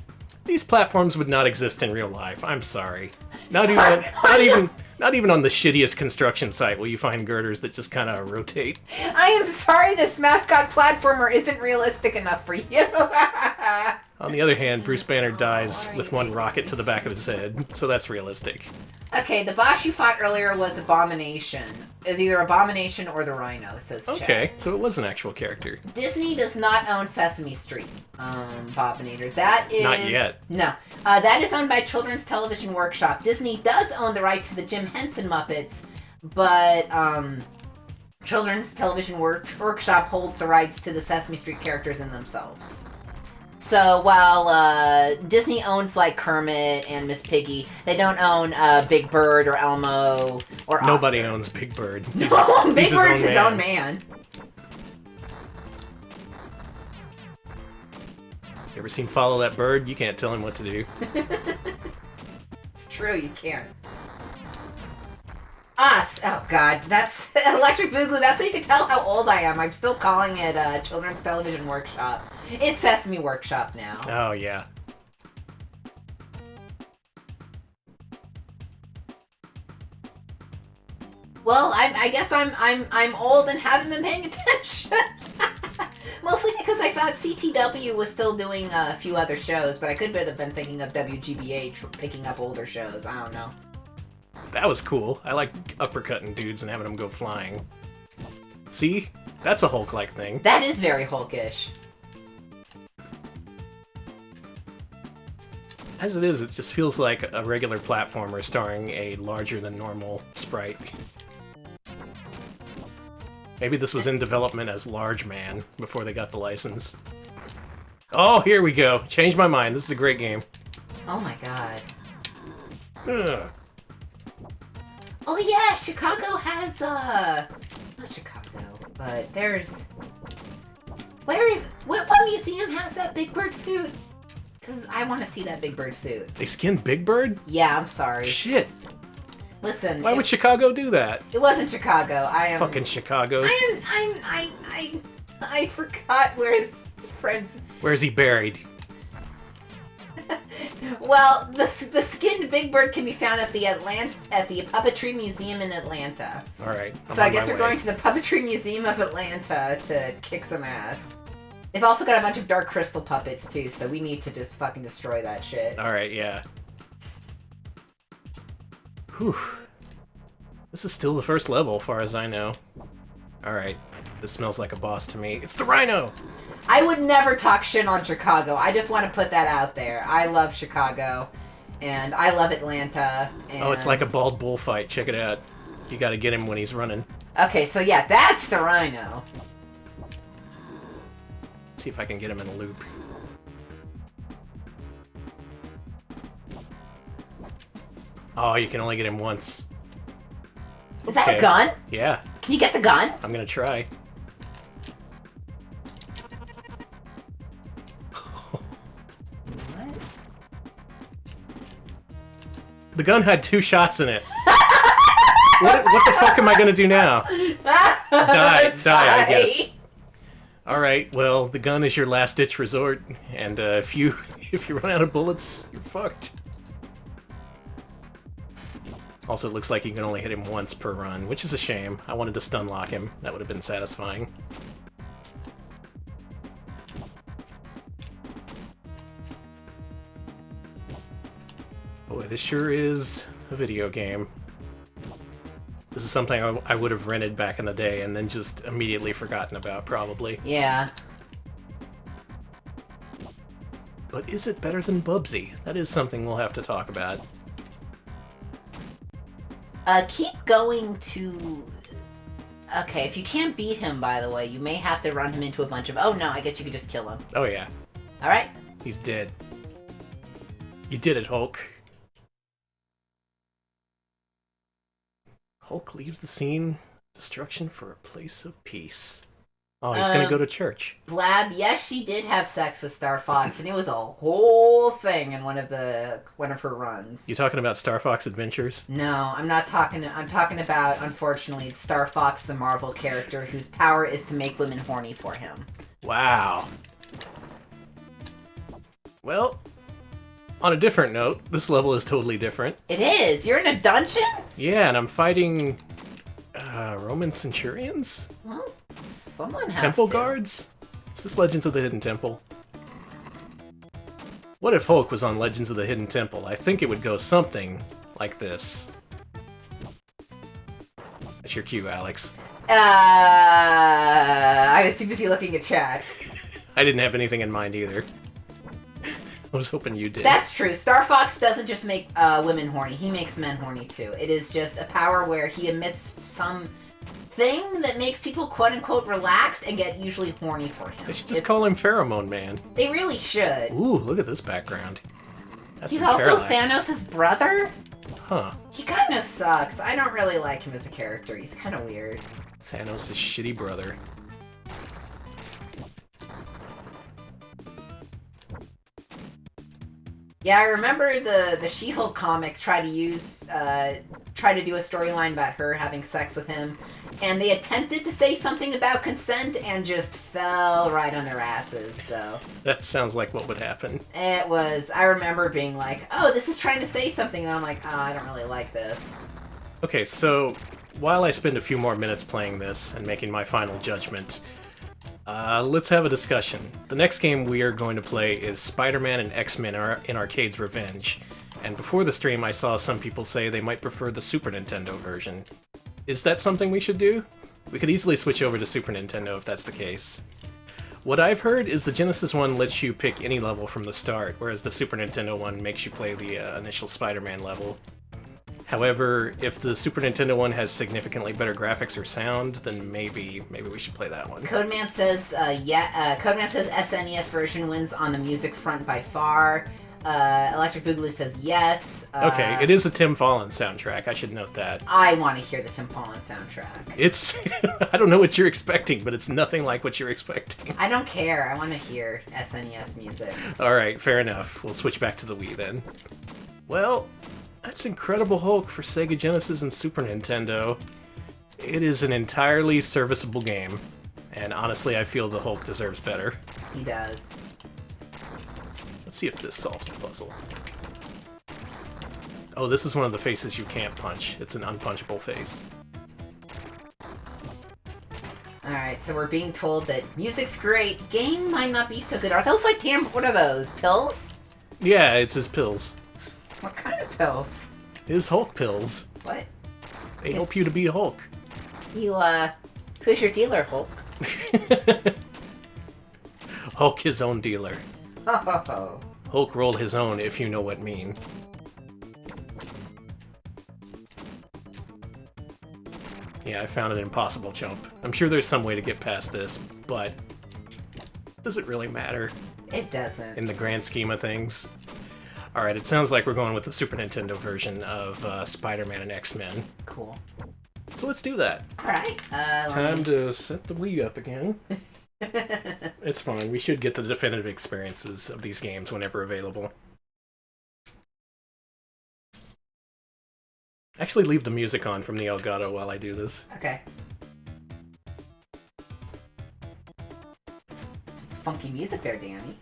These platforms would not exist in real life. I'm sorry. Not even on the shittiest construction site will you find girders that just kind of rotate. I am sorry this mascot platformer isn't realistic enough for you. On the other hand, Bruce Banner dies with one rocket to the back of his head, so that's realistic. Okay, the boss you fought earlier was Abomination. It was either Abomination or the Rhino, says Chad. Okay, so it was an actual character. Disney does not own Sesame Street, Bobinator. That is... Not yet. No. That is owned by Children's Television Workshop. Disney does own the rights to the Jim Henson Muppets, but, Children's Television Workshop holds the rights to the Sesame Street characters in themselves. So while Disney owns like Kermit and Miss Piggy, they don't own Big Bird or Elmo or Nobody Oscar. owns Big Bird. Big Bird's his own man. You ever seen Follow That Bird? You can't tell him what to do. It's true, you can't. Oh god, that's Electric Boogaloo. That's how you can tell how old I am. I'm still calling it Children's Television Workshop. It's Sesame Workshop now. Oh yeah. Well, I guess I'm old and haven't been paying attention. Mostly because I thought CTW was still doing a few other shows, but I could have been thinking of WGBH picking up older shows. I don't know. That was cool. I like uppercutting dudes and having them go flying. See? That's a Hulk-like thing. That is very Hulkish. As it is, it just feels like a regular platformer starring a larger-than-normal sprite. Maybe this was in development as Large Man before they got the license. Oh, here we go. Changed my mind. This is a great game. Oh my god. Ugh. Oh yeah, Chicago has, not Chicago, but there's... What museum has that Big Bird suit? Because I want to see that Big Bird suit. They skinned Big Bird? Yeah, I'm sorry. Shit. Listen. Why would Chicago do that? It wasn't Chicago. Fucking Chicago's. I forgot where his friends... Where's he buried? Well, the skinned Big Bird can be found at the Puppetry Museum in Atlanta. All right. So I guess we're going to the Puppetry Museum of Atlanta to kick some ass. They've also got a bunch of Dark Crystal puppets too, so we need to just fucking destroy that shit. All right, yeah. Whew. This is still the first level, far as I know. All right. This smells like a boss to me. It's the Rhino. I would never talk shit on Chicago. I just want to put that out there. I love Chicago, and I love Atlanta. And... Oh, it's like a bald bullfight. Check it out. You got to get him when he's running. Okay, so yeah, that's the Rhino. Let's see if I can get him in a loop. Oh, you can only get him once. Is that a gun? Yeah. Can you get the gun? I'm gonna try. What? The gun had 2 shots in it. What the fuck am I gonna do now? Die, I guess. All right. Well, the gun is your last-ditch resort, and if you run out of bullets, you're fucked. Also, it looks like you can only hit him once per run, which is a shame. I wanted to stun lock him. That would have been satisfying. Boy, this sure is a video game. This is something I would have rented back in the day and then just immediately forgotten about, probably. Yeah. But is it better than Bubsy? That is something we'll have to talk about. Keep going to... Okay, if you can't beat him, by the way, you may have to run him into a bunch of... Oh, no, I guess you could just kill him. Oh, yeah. Alright. He's dead. You did it, Hulk. Hulk leaves the scene. Destruction for a place of peace. Oh, he's gonna go to church. Blab, yes, she did have sex with Star Fox, and it was a whole thing in one of her runs. You talking about Star Fox Adventures? No, I'm not talking. I'm talking about, unfortunately, Star Fox, the Marvel character, whose power is to make women horny for him. Wow. Well, on a different note, this level is totally different. It is. You're in a dungeon? Yeah, and I'm fighting Roman centurions? Well, someone has Temple to. guards? Is this Legends of the Hidden Temple? What if Hulk was on Legends of the Hidden Temple? I think it would go something like this. That's your cue, Alex. I was too busy looking at chat. I didn't have anything in mind either. I was hoping you did. That's true. Star Fox doesn't just make women horny. He makes men horny, too. It is just a power where he emits some thing that makes people quote-unquote relaxed and get usually horny for him. They should just call him Pheromone Man. They really should. Ooh, look at this background. That's He's some also parallax. Thanos' brother? Huh. He kind of sucks. I don't really like him as a character. He's kind of weird. Thanos' shitty brother. Yeah, I remember the She-Hulk comic tried to do a storyline about her having sex with him, and they attempted to say something about consent and just fell right on their asses, so... That sounds like what would happen. It was... I remember being like, oh, this is trying to say something, and I'm like, oh, I don't really like this. Okay, so while I spend a few more minutes playing this and making my final judgment, let's have a discussion. The next game we are going to play is Spider-Man and X-Men in Arcade's Revenge. And before the stream, I saw some people say they might prefer the Super Nintendo version. Is that something we should do? We could easily switch over to Super Nintendo if that's the case. What I've heard is the Genesis one lets you pick any level from the start, whereas the Super Nintendo one makes you play the initial Spider-Man level. However, if the Super Nintendo one has significantly better graphics or sound, then maybe we should play that one. Codeman says, Codeman says SNES version wins on the music front by far. Electric Boogaloo says yes. Okay, it is a Tim Follin soundtrack, I should note that. I want to hear the Tim Follin soundtrack. It's... I don't know what you're expecting, but it's nothing like what you're expecting. I don't care, I want to hear SNES music. Alright, fair enough. We'll switch back to the Wii then. Well, that's Incredible Hulk for Sega Genesis and Super Nintendo. It is an entirely serviceable game, and honestly I feel the Hulk deserves better. He does. Let's see if this solves the puzzle. Oh, this is one of the faces you can't punch. It's an unpunchable face. Alright, so we're being told that music's great, game might not be so good. Are those like what are those? Pills? Yeah, it's his pills. What kind of pills? His Hulk pills. What? They help you to be Hulk. Who's your dealer, Hulk? Hulk his own dealer. Oh. Hulk roll his own, if you know what mean. Yeah, I found an impossible jump. I'm sure there's some way to get past this, but does it really matter? It doesn't. In the grand scheme of things. Alright, it sounds like we're going with the Super Nintendo version of Spider-Man and X-Men. Cool. So let's do that. Alright. Time to set the Wii up again. It's fine. We should get the definitive experiences of these games whenever available. Actually, leave the music on from the Elgato while I do this. Okay. Funky music there, Danny.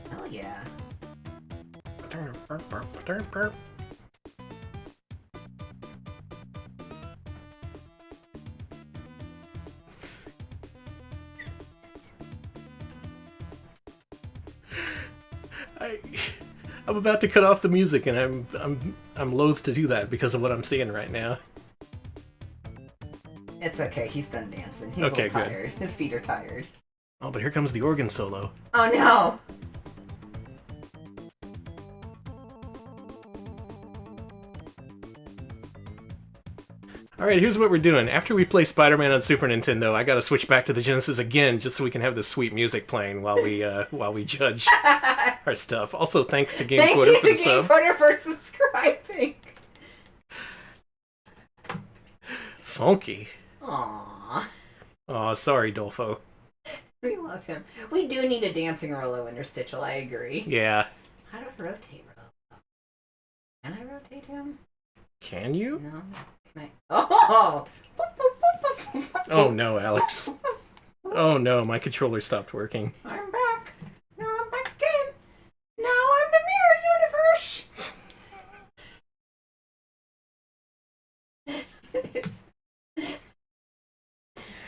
Hell yeah. I'm about to cut off the music, and I'm loath to do that because of what I'm seeing right now. It's okay. He's done dancing. He's okay, a little tired. His feet are tired. Oh, but here comes the organ solo. Oh no! Alright, here's what we're doing. After we play Spider-Man on Super Nintendo, I gotta switch back to the Genesis again just so we can have this sweet music playing while we judge our stuff. Also, thanks to Game Quarter for the sub. Thank you to Game Quarter for subscribing. Funky. Aww. Aw, sorry, Dolfo. We love him. We do need a dancing Rolo interstitial, I agree. Yeah. How do I rotate Rolo? Can I rotate him? Can you? No. Can I? Oh! Oh no, Alex. Oh no, my controller stopped working. I'm back. Now I'm back again. Now I'm the mirror universe.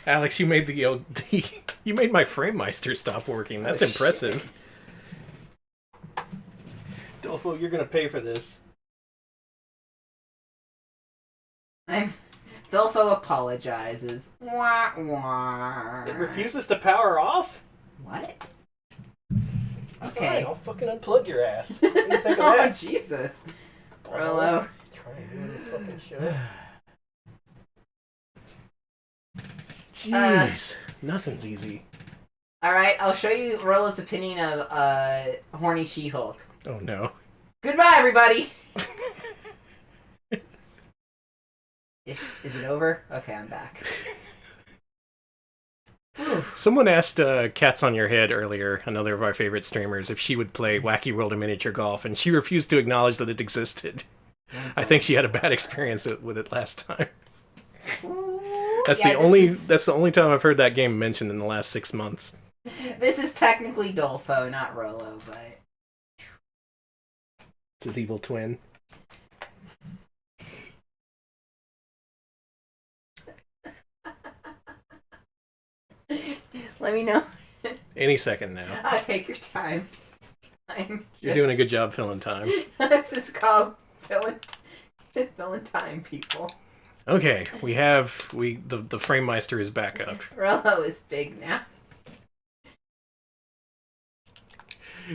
Alex, you made you made my FrameMeister stop working. That's impressive. Dolfo, you're gonna pay for this. Dolfo apologizes. Wah, wah. It refuses to power off? What? Okay. Okay. I'll fucking unplug your ass. What do you think of Oh, that? Jesus. Rolo. Try and do the fucking show. Jeez. Nothing's easy. Alright, I'll show you Rolo's opinion of Horny She-Hulk. Oh no. Goodbye, everybody! Is it over? Okay, I'm back. Someone asked Cats on Your Head earlier, another of our favorite streamers, if she would play Wacky World of Miniature Golf, and she refused to acknowledge that it existed. I think she had a bad experience with it last time. That's the only time I've heard that game mentioned in the last 6 months. This is technically Dolfo, not Rolo, but... It's his evil twin. Let me know. Any second now. I'll take your time. You're doing a good job filling time. This is called filling time, people. Okay, the FrameMeister is back up. Rolo is big now.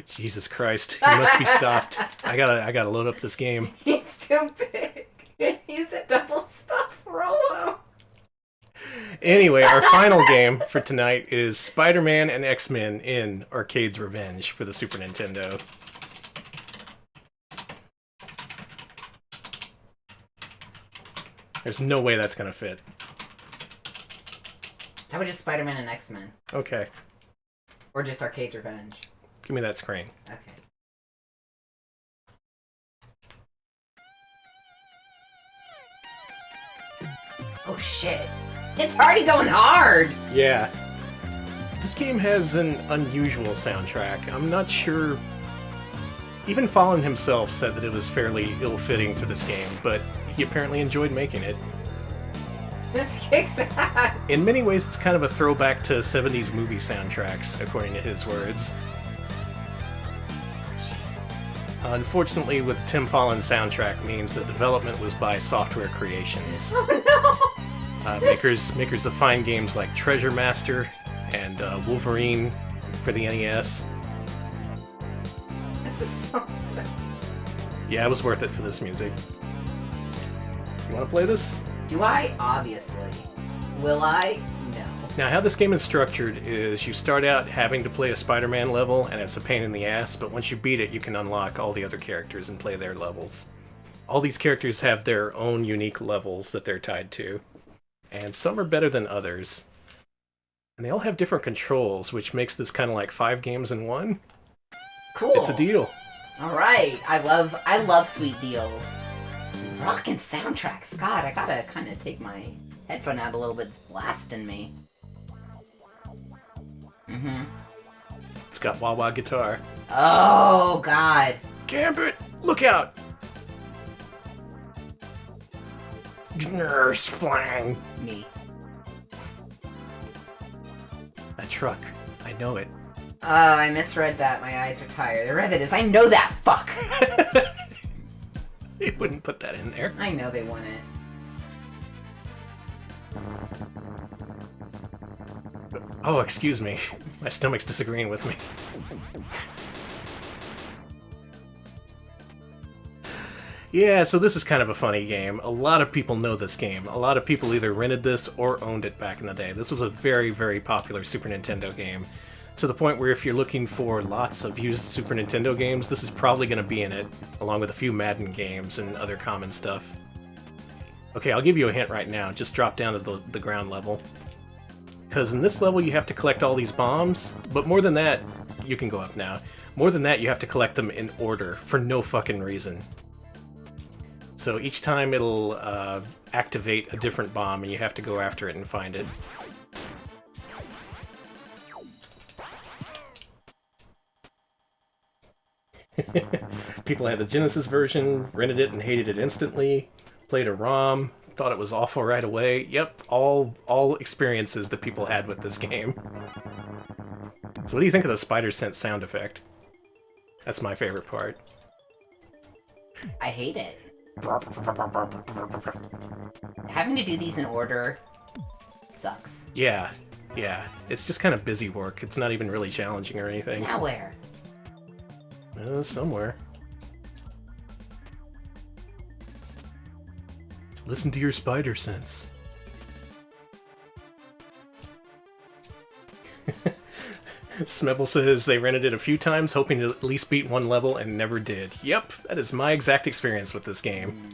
Jesus Christ, he must be stopped. I gotta load up this game. He's too big. He's a double stuffed Rolo. Anyway, our final game for tonight is Spider-Man and X-Men in Arcade's Revenge for the Super Nintendo. There's no way that's gonna fit. How about just Spider-Man and X-Men? Okay. Or just Arcade's Revenge? Give me that screen. Okay. Oh shit. It's already going hard! Yeah. This game has an unusual soundtrack. I'm not sure... Even Fallen himself said that it was fairly ill-fitting for this game, but he apparently enjoyed making it. This kicks ass! In many ways, it's kind of a throwback to 70s movie soundtracks, according to his words. Unfortunately, with Tim Fallen's soundtrack means that development was by Software Creations. Oh no! Makers of fine games like Treasure Master and Wolverine for the NES. This is so good. Yeah, it was worth it for this music. You want to play this? Do I? Obviously. Will I? No. Now, how this game is structured is you start out having to play a Spider-Man level, and it's a pain in the ass, but once you beat it, you can unlock all the other characters and play their levels. All these characters have their own unique levels that they're tied to, and some are better than others. And they all have different controls, which makes this kind of like 5 games in one. Cool. It's a deal. Alright. I love sweet deals. Rockin' soundtracks. God, I gotta kind of take my headphone out a little bit. It's blasting me. Mm-hmm. It's got wah-wah guitar. Oh, God. Gambit, look out! Nurse flang. Me. That truck. I know it. Oh, I misread that. My eyes are tired. I read it as I know that. Fuck. They wouldn't put that in there. I know they wouldn't. Oh, excuse me. My stomach's disagreeing with me. Yeah, so this is kind of a funny game. A lot of people know this game. A lot of people either rented this or owned it back in the day. This was a very, very popular Super Nintendo game. To the point where if you're looking for lots of used Super Nintendo games, this is probably going to be in it, along with a few Madden games and other common stuff. Okay, I'll give you a hint right now. Just drop down to the ground level. Because in this level you have to collect all these bombs, but more than that, you can go up now. More than that, you have to collect them in order, for no fucking reason. So each time it'll activate a different bomb, and you have to go after it and find it. People had the Genesis version, rented it and hated it instantly, played a ROM, thought it was awful right away. Yep, all experiences that people had with this game. So what do you think of the spider sense sound effect? That's my favorite part. I hate it. Having to do these in order sucks. Yeah. It's just kind of busy work. It's not even really challenging or anything. Now where? Somewhere. Listen to your spider sense. Smebble says they rented it a few times, hoping to at least beat one level, and never did. Yep, that is my exact experience with this game.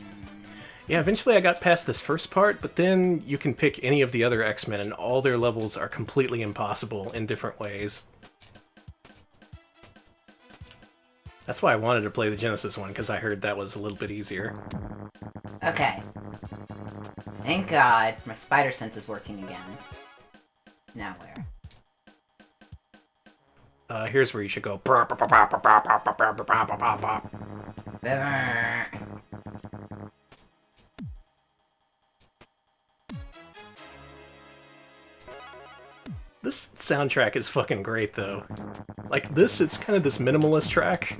Yeah, eventually I got past this first part, but then you can pick any of the other X-Men, and all their levels are completely impossible in different ways. That's why I wanted to play the Genesis one, because I heard that was a little bit easier. Okay. Thank God, my spider sense is working again. Now where? Here's where you should go. This soundtrack is fucking great, though. Like this, it's kind of this minimalist track.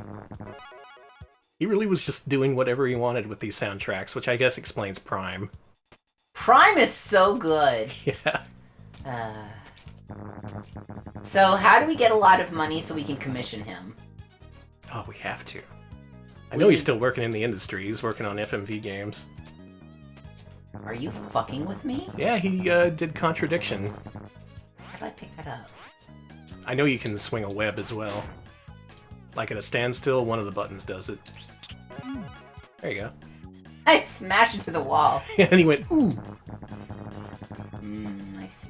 He really was just doing whatever he wanted with these soundtracks, which I guess explains Prime. Prime is so good! Yeah. So how do we get a lot of money so we can commission him? Oh, we have to. I know he's still working in the industry. He's working on FMV games. Are you fucking with me? Yeah, he did Contradiction. How do I pick that up? I know you can swing a web as well. Like at a standstill, one of the buttons does it. There you go. I smashed into the wall. And he went, ooh! I see.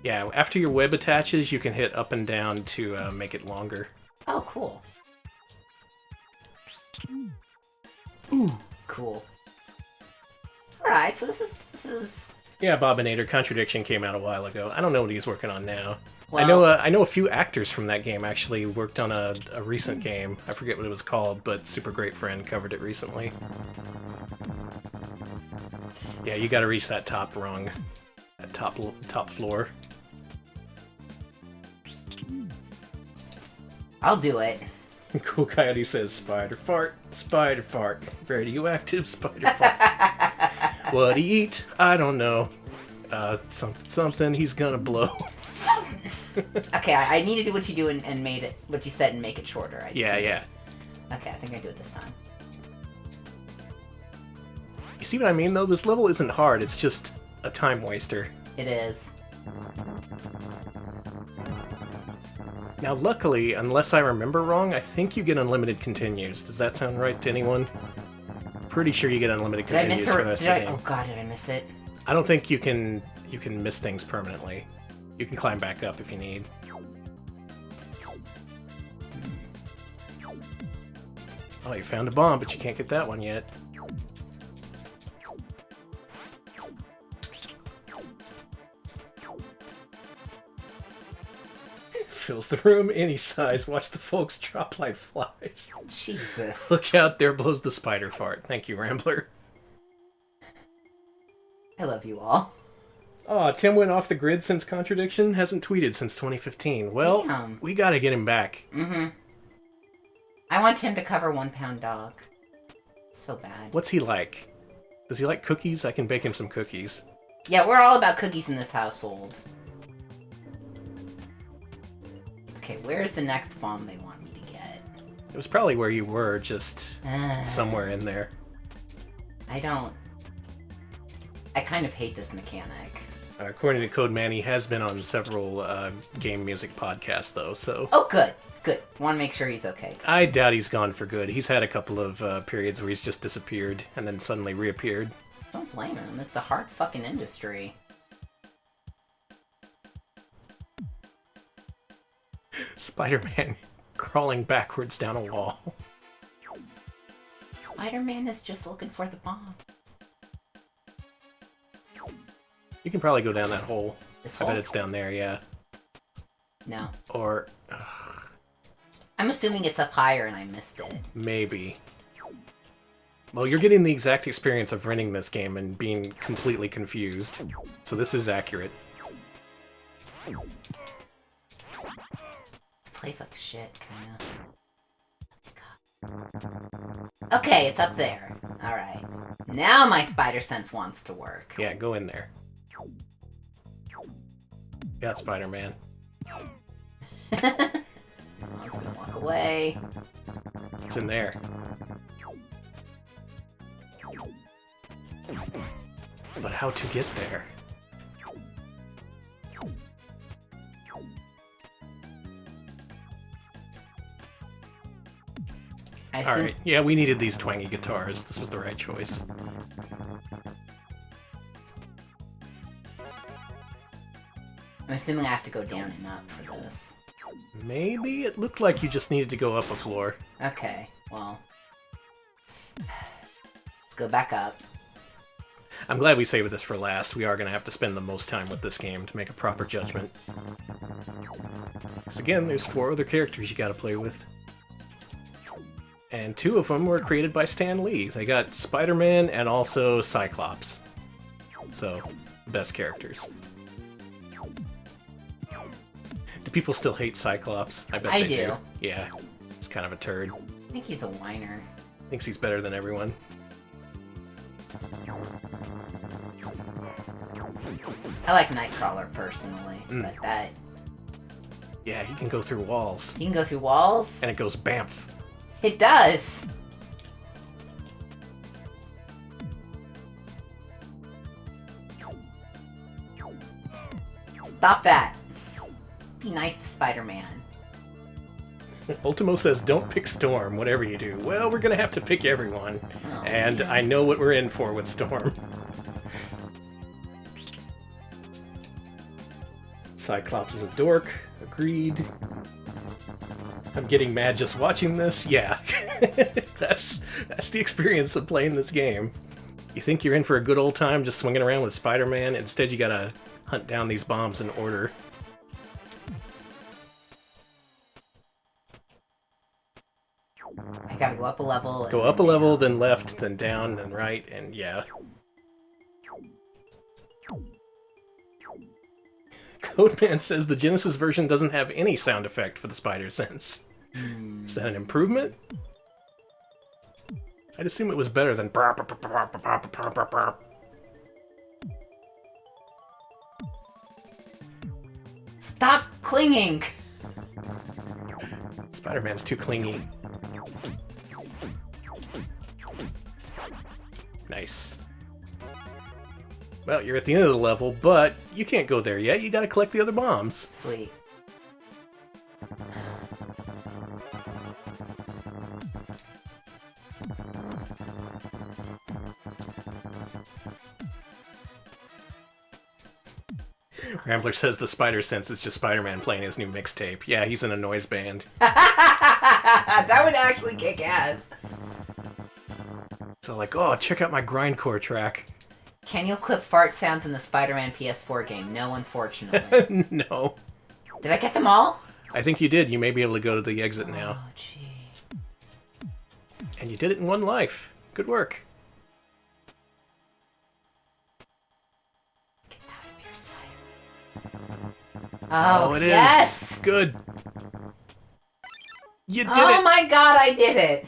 Yeah, after your web attaches, you can hit up and down to make it longer. Oh, cool. Ooh. Cool. Alright, so this is... Yeah, Bobinator Contradiction came out a while ago. I don't know what he's working on now. Well, I know a few actors from that game actually worked on a recent game. I forget what it was called, but Super Great Friend covered it recently. Yeah, you gotta reach that top rung. That top floor. I'll do it. Cool Coyote says, spider fart, radioactive spider fart. What'd he eat? I don't know. Something he's gonna blow. Okay, I need to do what you do and made it, what you said and make it shorter. Yeah. Okay, I think I do it this time. You see what I mean, though? This level isn't hard, it's just a time waster. It is. Now, luckily, unless I remember wrong, I think you get unlimited continues. Does that sound right to anyone? Pretty sure you get unlimited Did I continues miss for it? the rest of the game. Oh god, did I miss it? I don't think you can miss things permanently. You can climb back up if you need. Oh, you found a bomb, but you can't get that one yet. Fills the room any size. Watch the folks drop like flies. Jesus. Look out, there blows the spider fart. Thank you, Rambler. I love you all. Aw, Tim went off the grid since Contradiction. Hasn't tweeted since 2015. Well, Damn. We gotta get him back. Mm-hmm. I want Tim to cover 1 Pound Dog. So bad. What's he like? Does he like cookies? I can bake him some cookies. Yeah, we're all about cookies in this household. Okay, where's the next bomb they want me to get? It was probably where you were, just somewhere in there. I kind of hate this mechanic. According to Code Man, he has been on several game music podcasts, though, so... Oh, good. Good. Want to make sure he's okay. I doubt he's gone for good. He's had a couple of periods where he's just disappeared and then suddenly reappeared. Don't blame him. It's a hard fucking industry. Spider-Man crawling backwards down a wall. Spider-Man is just looking for the bomb. You can probably go down that hole. This I hole? bet it's down there, yeah. No. Or I'm assuming it's up higher and I missed it. maybe. Well, you're getting the exact experience of renting this game and being completely confused. So this is accurate. This plays like shit, kinda. Okay, it's up there. Alright. Now my spider sense wants to work. Yeah, go in there. Got Spider-Man. I was gonna walk away. It's in there. But how to get there? Alright, yeah, we needed these twangy guitars. This was the right choice. I'm assuming I have to go down and up for this. Maybe it looked like you just needed to go up a floor. Okay, well. Let's go back up. I'm glad we saved this for last. We are going to have to spend the most time with this game to make a proper judgment. Because again, there's 4 other characters you gotta play with. And 2 of them were created by Stan Lee. They got Spider-Man and also Cyclops. So, best characters. Do people still hate Cyclops? I bet I they do. Yeah, he's kind of a turd. I think he's a whiner. Thinks he's better than everyone. I like Nightcrawler personally, but that... Yeah, he can go through walls. He can go through walls? And it goes bamf. It does! Stop that! Be nice to Spider-Man. Ultimo says, don't pick Storm, whatever you do. Well, we're gonna have to pick everyone. Oh, and man. I know what we're in for with Storm. Cyclops is a dork. Agreed. I'm getting mad just watching this. Yeah. that's the experience of playing this game. You think you're in for a good old time just swinging around with Spider-Man. Instead, you gotta hunt down these bombs in order. I gotta go up a level. Go up a level, then left, then down, then right, and yeah. Codeman says the Genesis version doesn't have any sound effect for the spider sense. Is that an improvement? I'd assume it was better than... Stop clinging! Spider-Man's too clingy. Nice. Well, you're at the end of the level, but you can't go there yet. You gotta collect the other bombs. Sweet. Rambler says the spider sense is just Spider-Man playing his new mixtape. Yeah, he's in a noise band. That would actually kick ass. So like, oh, check out my grindcore track. Can you equip fart sounds in the Spider-Man PS4 game? No, unfortunately. No. Did I get them all? I think you did. You may be able to go to the exit now. Oh, gee. And you did it in one life. Good work. Get out of here, Spider. Oh, it is. yes! Good. You did it! Oh my god, I did it!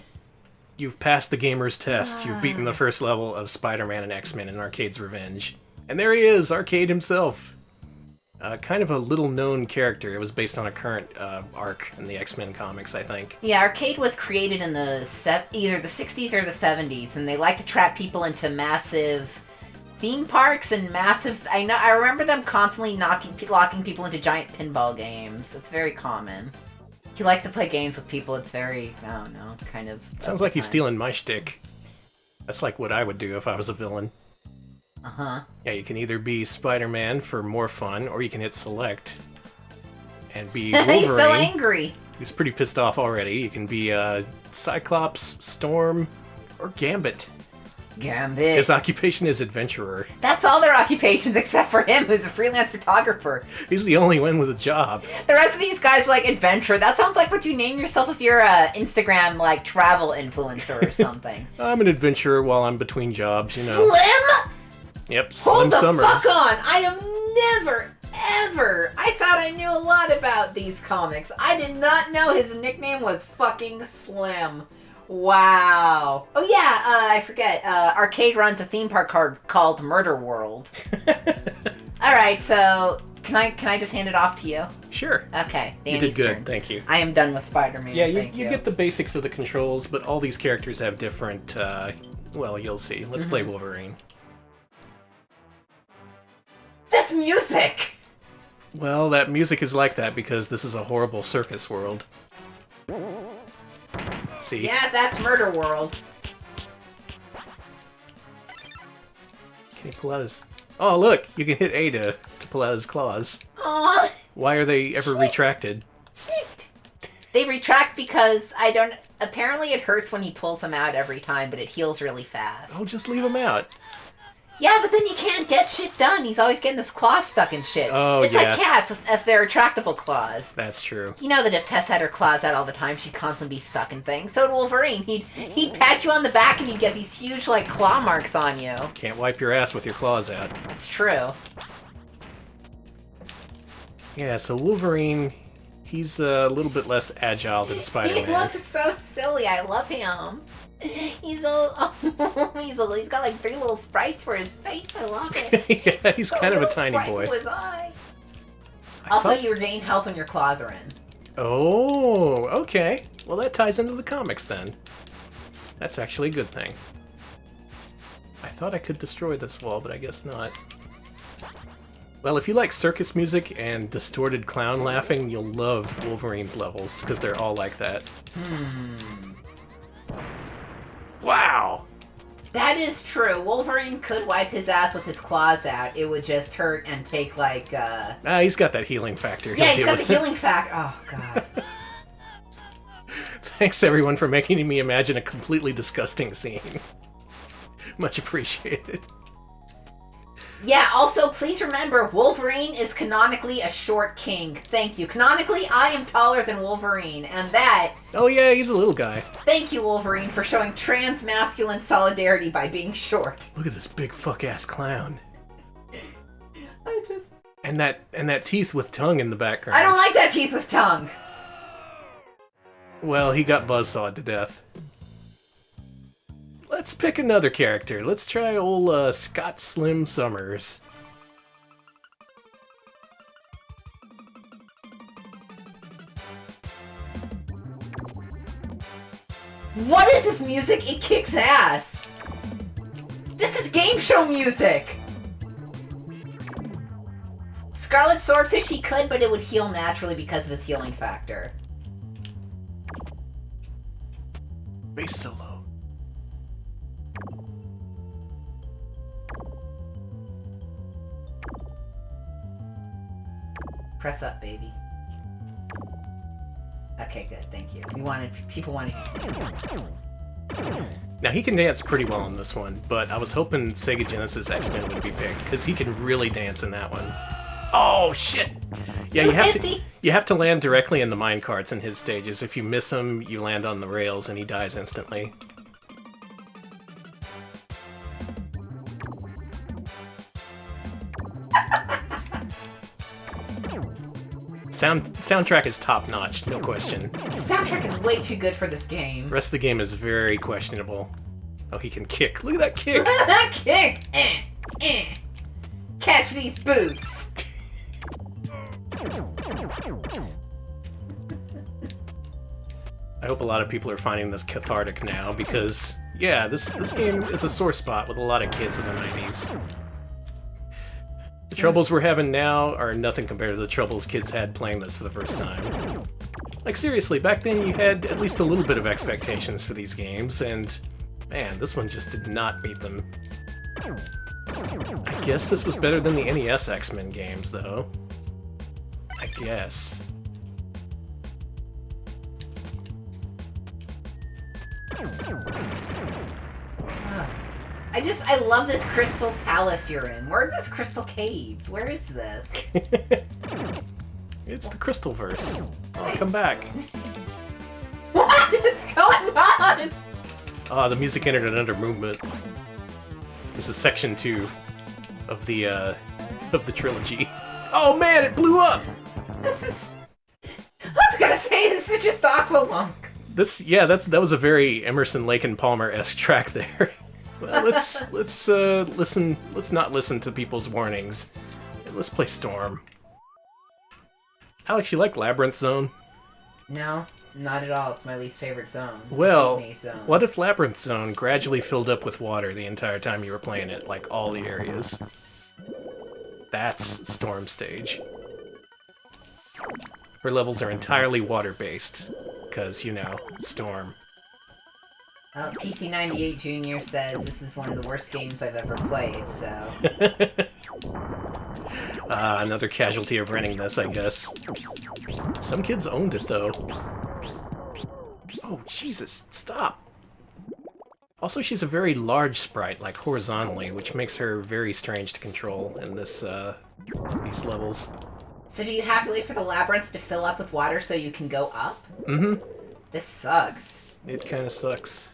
You've passed the gamer's test. You've beaten the first level of Spider-Man and X-Men in Arcade's Revenge. And there he is, Arcade himself. Kind of a little-known character. It was based on a current arc in the X-Men comics, I think. Yeah, Arcade was created in the either the 60s or the 70s, and they like to trap people into massive theme parks and massive... I remember them constantly locking people into giant pinball games. It's very common. He likes to play games with people. It's very, I don't know, kind of... Sounds like he's stealing my shtick. That's like what I would do if I was a villain. Uh-huh. Yeah, you can either be Spider-Man for more fun, or you can hit select. and be Wolverine. He's so angry. He's pretty pissed off already. You can be Cyclops, Storm, or Gambit. Gambit. His occupation is adventurer. That's all their occupations except for him, who's a freelance photographer. He's the only one with a job. The rest of these guys are like adventurer. That sounds like what you name yourself if you're a Instagram like travel influencer or something. I'm an adventurer while I'm between jobs, you know. Slim? Yep, Hold Slim the Summers. fuck on! I have never, ever. I thought I knew a lot about these comics. I did not know his nickname was fucking Slim. Wow. Oh yeah, I forget. Arcade runs a theme park called Murder World. All right, so can I just hand it off to you? Sure. Okay, Danny's You did good, turn. thank you. I am done with Spider-Man. Yeah, Thank you get the basics of the controls, but all these characters have different, well, you'll see. Let's play Wolverine. This music! Well, that music is like that because this is a horrible circus world. See? Yeah, that's Murder World. Can he pull out his... Oh, look! You can hit A to pull out his claws. Aww. Why are they ever retracted? They retract because I don't... Apparently it hurts when he pulls them out every time, but it heals really fast. Oh, just leave them out. Yeah, but then he can't get shit done. He's always getting his claws stuck in shit. Oh, it's yeah. like cats if they're retractable claws. That's true. You know that if Tess had her claws out all the time, she'd constantly be stuck in things. So would Wolverine. He'd pat you on the back and you'd get these huge, like, claw marks on you. Can't wipe your ass with your claws out. That's true. Yeah, so Wolverine, he's a little bit less agile than Spider-Man. He looks so silly. I love him. He's he's got like 3 little sprites for his face. I love it. Yeah, he's kind of a tiny Sprite boy. for his eye. Also, you regain health when your claws are in. Oh, okay. Well, that ties into the comics then. That's actually a good thing. I thought I could destroy this wall, but I guess not. Well, if you like circus music and distorted clown laughing, you'll love Wolverine's levels, because they're all like that. Wow! That is true. Wolverine could wipe his ass with his claws out. It would just hurt and take like, He's got that healing factor. Yeah, He'll he's deal got the with it. healing factor. Oh, God. Thanks, everyone, for making me imagine a completely disgusting scene. Much appreciated. Yeah, also, please remember, Wolverine is canonically a short king. Thank you. Canonically, I am taller than Wolverine, and that... Oh yeah, he's a little guy. Thank you, Wolverine, for showing trans-masculine solidarity by being short. Look at this big fuck-ass clown. I just... And that teeth with tongue in the background. I don't like that teeth with tongue. Well, he got buzzsawed to death. Let's pick another character. Let's try old Scott Slim Summers. What is this music? It kicks ass. This is game show music. Scarlet Swordfish he could, but it would heal naturally because of his healing factor. Bass solo. Press up, baby. Okay, good. Thank you. People wanted. Now, he can dance pretty well in this one, but I was hoping Sega Genesis X-Men would be picked, because he can really dance in that one. Oh, shit! Yeah, you have to land directly in the minecarts in his stages. If you miss him, you land on the rails and he dies instantly. Soundtrack is top-notch, no question. The soundtrack is way too good for this game. The rest of the game is very questionable. Oh, he can kick. Look at that kick! That kick! Catch these boots! I hope a lot of people are finding this cathartic now, because, yeah, this game is a sore spot with a lot of kids in the 90s. The troubles we're having now are nothing compared to the troubles kids had playing this for the first time. Like, seriously, back then you had at least a little bit of expectations for these games, and man, this one just did not meet them. I guess this was better than the NES X-Men games, though. I guess. I love this crystal palace you're in. Where are these crystal caves? Where is this? It's the Crystalverse. Come back. What is going on? The music entered another movement. This is section 2 of the trilogy. Oh man, it blew up! This is... I was gonna say, this is just Aqualung. That was a very Emerson, Lake and Palmer-esque track there. Well, let's not listen to people's warnings. Let's play Storm. Alex, you like Labyrinth Zone? No, not at all. It's my least favorite zone. Well, Zone. what if Labyrinth Zone gradually filled up with water the entire time you were playing it, like all the areas? That's Storm Stage. Her levels are entirely water-based, because, you know, Storm. Well, TC98 Jr. says this is one of the worst games I've ever played, so... Another casualty of renting this, I guess. Some kids owned it, though. Oh, Jesus, stop! Also, she's a very large sprite, like horizontally, which makes her very strange to control in this, these levels. So do you have to wait for the labyrinth to fill up with water so you can go up? Mm-hmm. This sucks. It kinda sucks.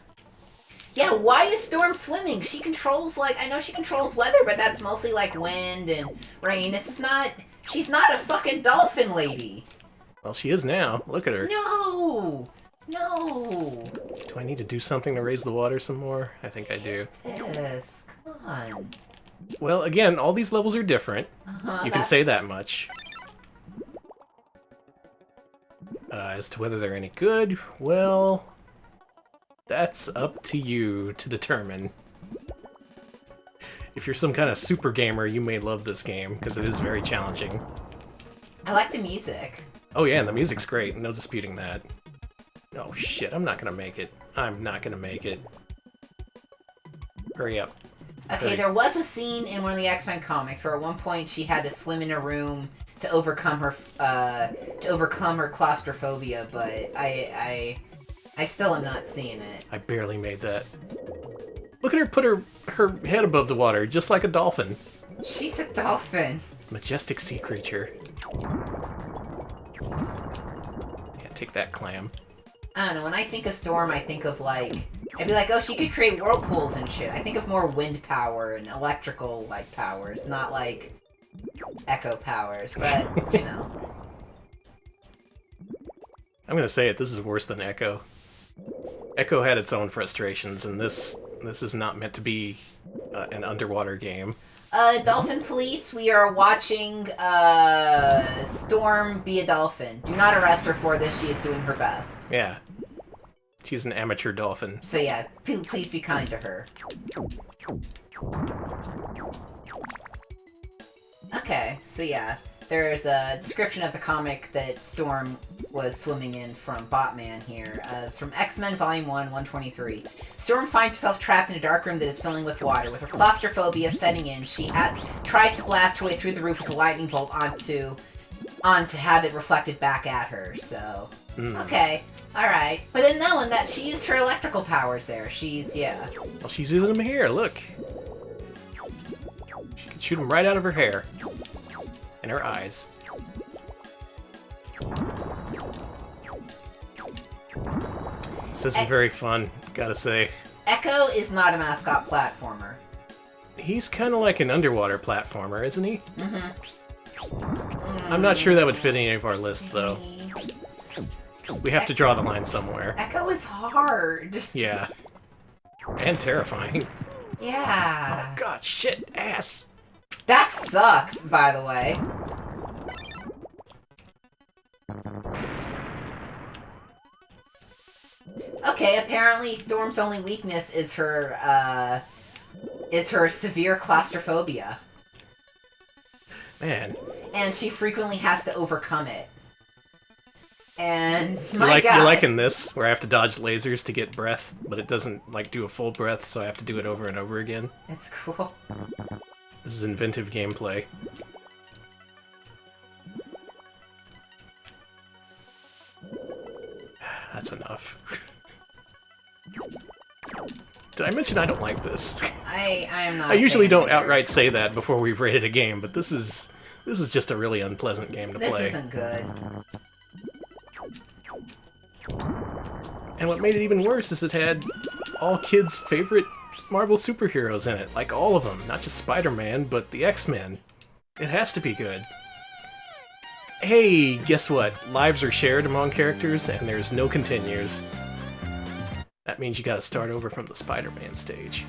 Yeah, why is Storm swimming? She controls, like, I know she controls weather, but that's mostly, like, wind and rain. This is not... She's not a fucking dolphin lady. Well, she is now. Look at her. No! No! Do I need to do something to raise the water some more? I think I do. Yes, come on. Well, again, all these levels are different. You can say that much. As to whether they're any good, well... That's up to you to determine. If you're some kind of super gamer, you may love this game, because it is very challenging. I like the music. Oh yeah, and the music's great, no disputing that. Oh shit, I'm not gonna make it. I'm not gonna make it. Hurry up. Okay, there was a scene in one of the X-Men comics where at one point she had to swim in a room to overcome her claustrophobia, but I still am not seeing it. I barely made that. Look at her put her head above the water, just like a dolphin. She's a dolphin. Majestic sea creature. Yeah, take that, clam. I don't know, when I think of Storm, I think of, like... I'd be like, oh, she could create whirlpools and shit. I think of more wind power and electrical, like, powers, not, like, echo powers, but, you know. I'm gonna say it, this is worse than Echo. Echo had its own frustrations, and this is not meant to be an underwater game. Dolphin Police, we are watching, Storm be a dolphin. Do not arrest her for this, she is doing her best. Yeah. She's an amateur dolphin. So yeah, please be kind to her. Okay, so yeah. There's a description of the comic that Storm was swimming in from Botman here. It's from X-Men Volume 1, 123. Storm finds herself trapped in a dark room that is filling with water. With her claustrophobia setting in, she tries to blast her way through the roof with a lightning bolt onto have it reflected back at her, so... Okay, alright. But then knowing that she used her electrical powers there, yeah. Well, she's using them here, look. She can shoot them right out of her hair. And her eyes. This isn't very fun, gotta say. Echo is not a mascot platformer. He's kind of like an underwater platformer, isn't he? I'm not sure that would fit in any of our lists, though. We have to draw the line somewhere. Echo is hard. Yeah. And terrifying. Yeah. Oh god, shit, ass. That sucks, by the way. Okay, apparently Storm's only weakness is her severe claustrophobia. Man. And she frequently has to overcome it. And, You're liking this, where I have to dodge lasers to get breath, but it doesn't, like, do a full breath, so I have to do it over and over again. It's cool. This is inventive gameplay. That's enough. Did I mention I don't like this? I am not. I usually a fan don't either. outright say that before we've rated a game, but this is just a really unpleasant game to This play. isn't good. And what made it even worse is it had all kids' favorite Marvel superheroes in it. Like all of them. Not just Spider-Man, but the X-Men. It has to be good. Hey, guess what? Lives are shared among characters, and there's no continues. That means you gotta start over from the Spider-Man stage.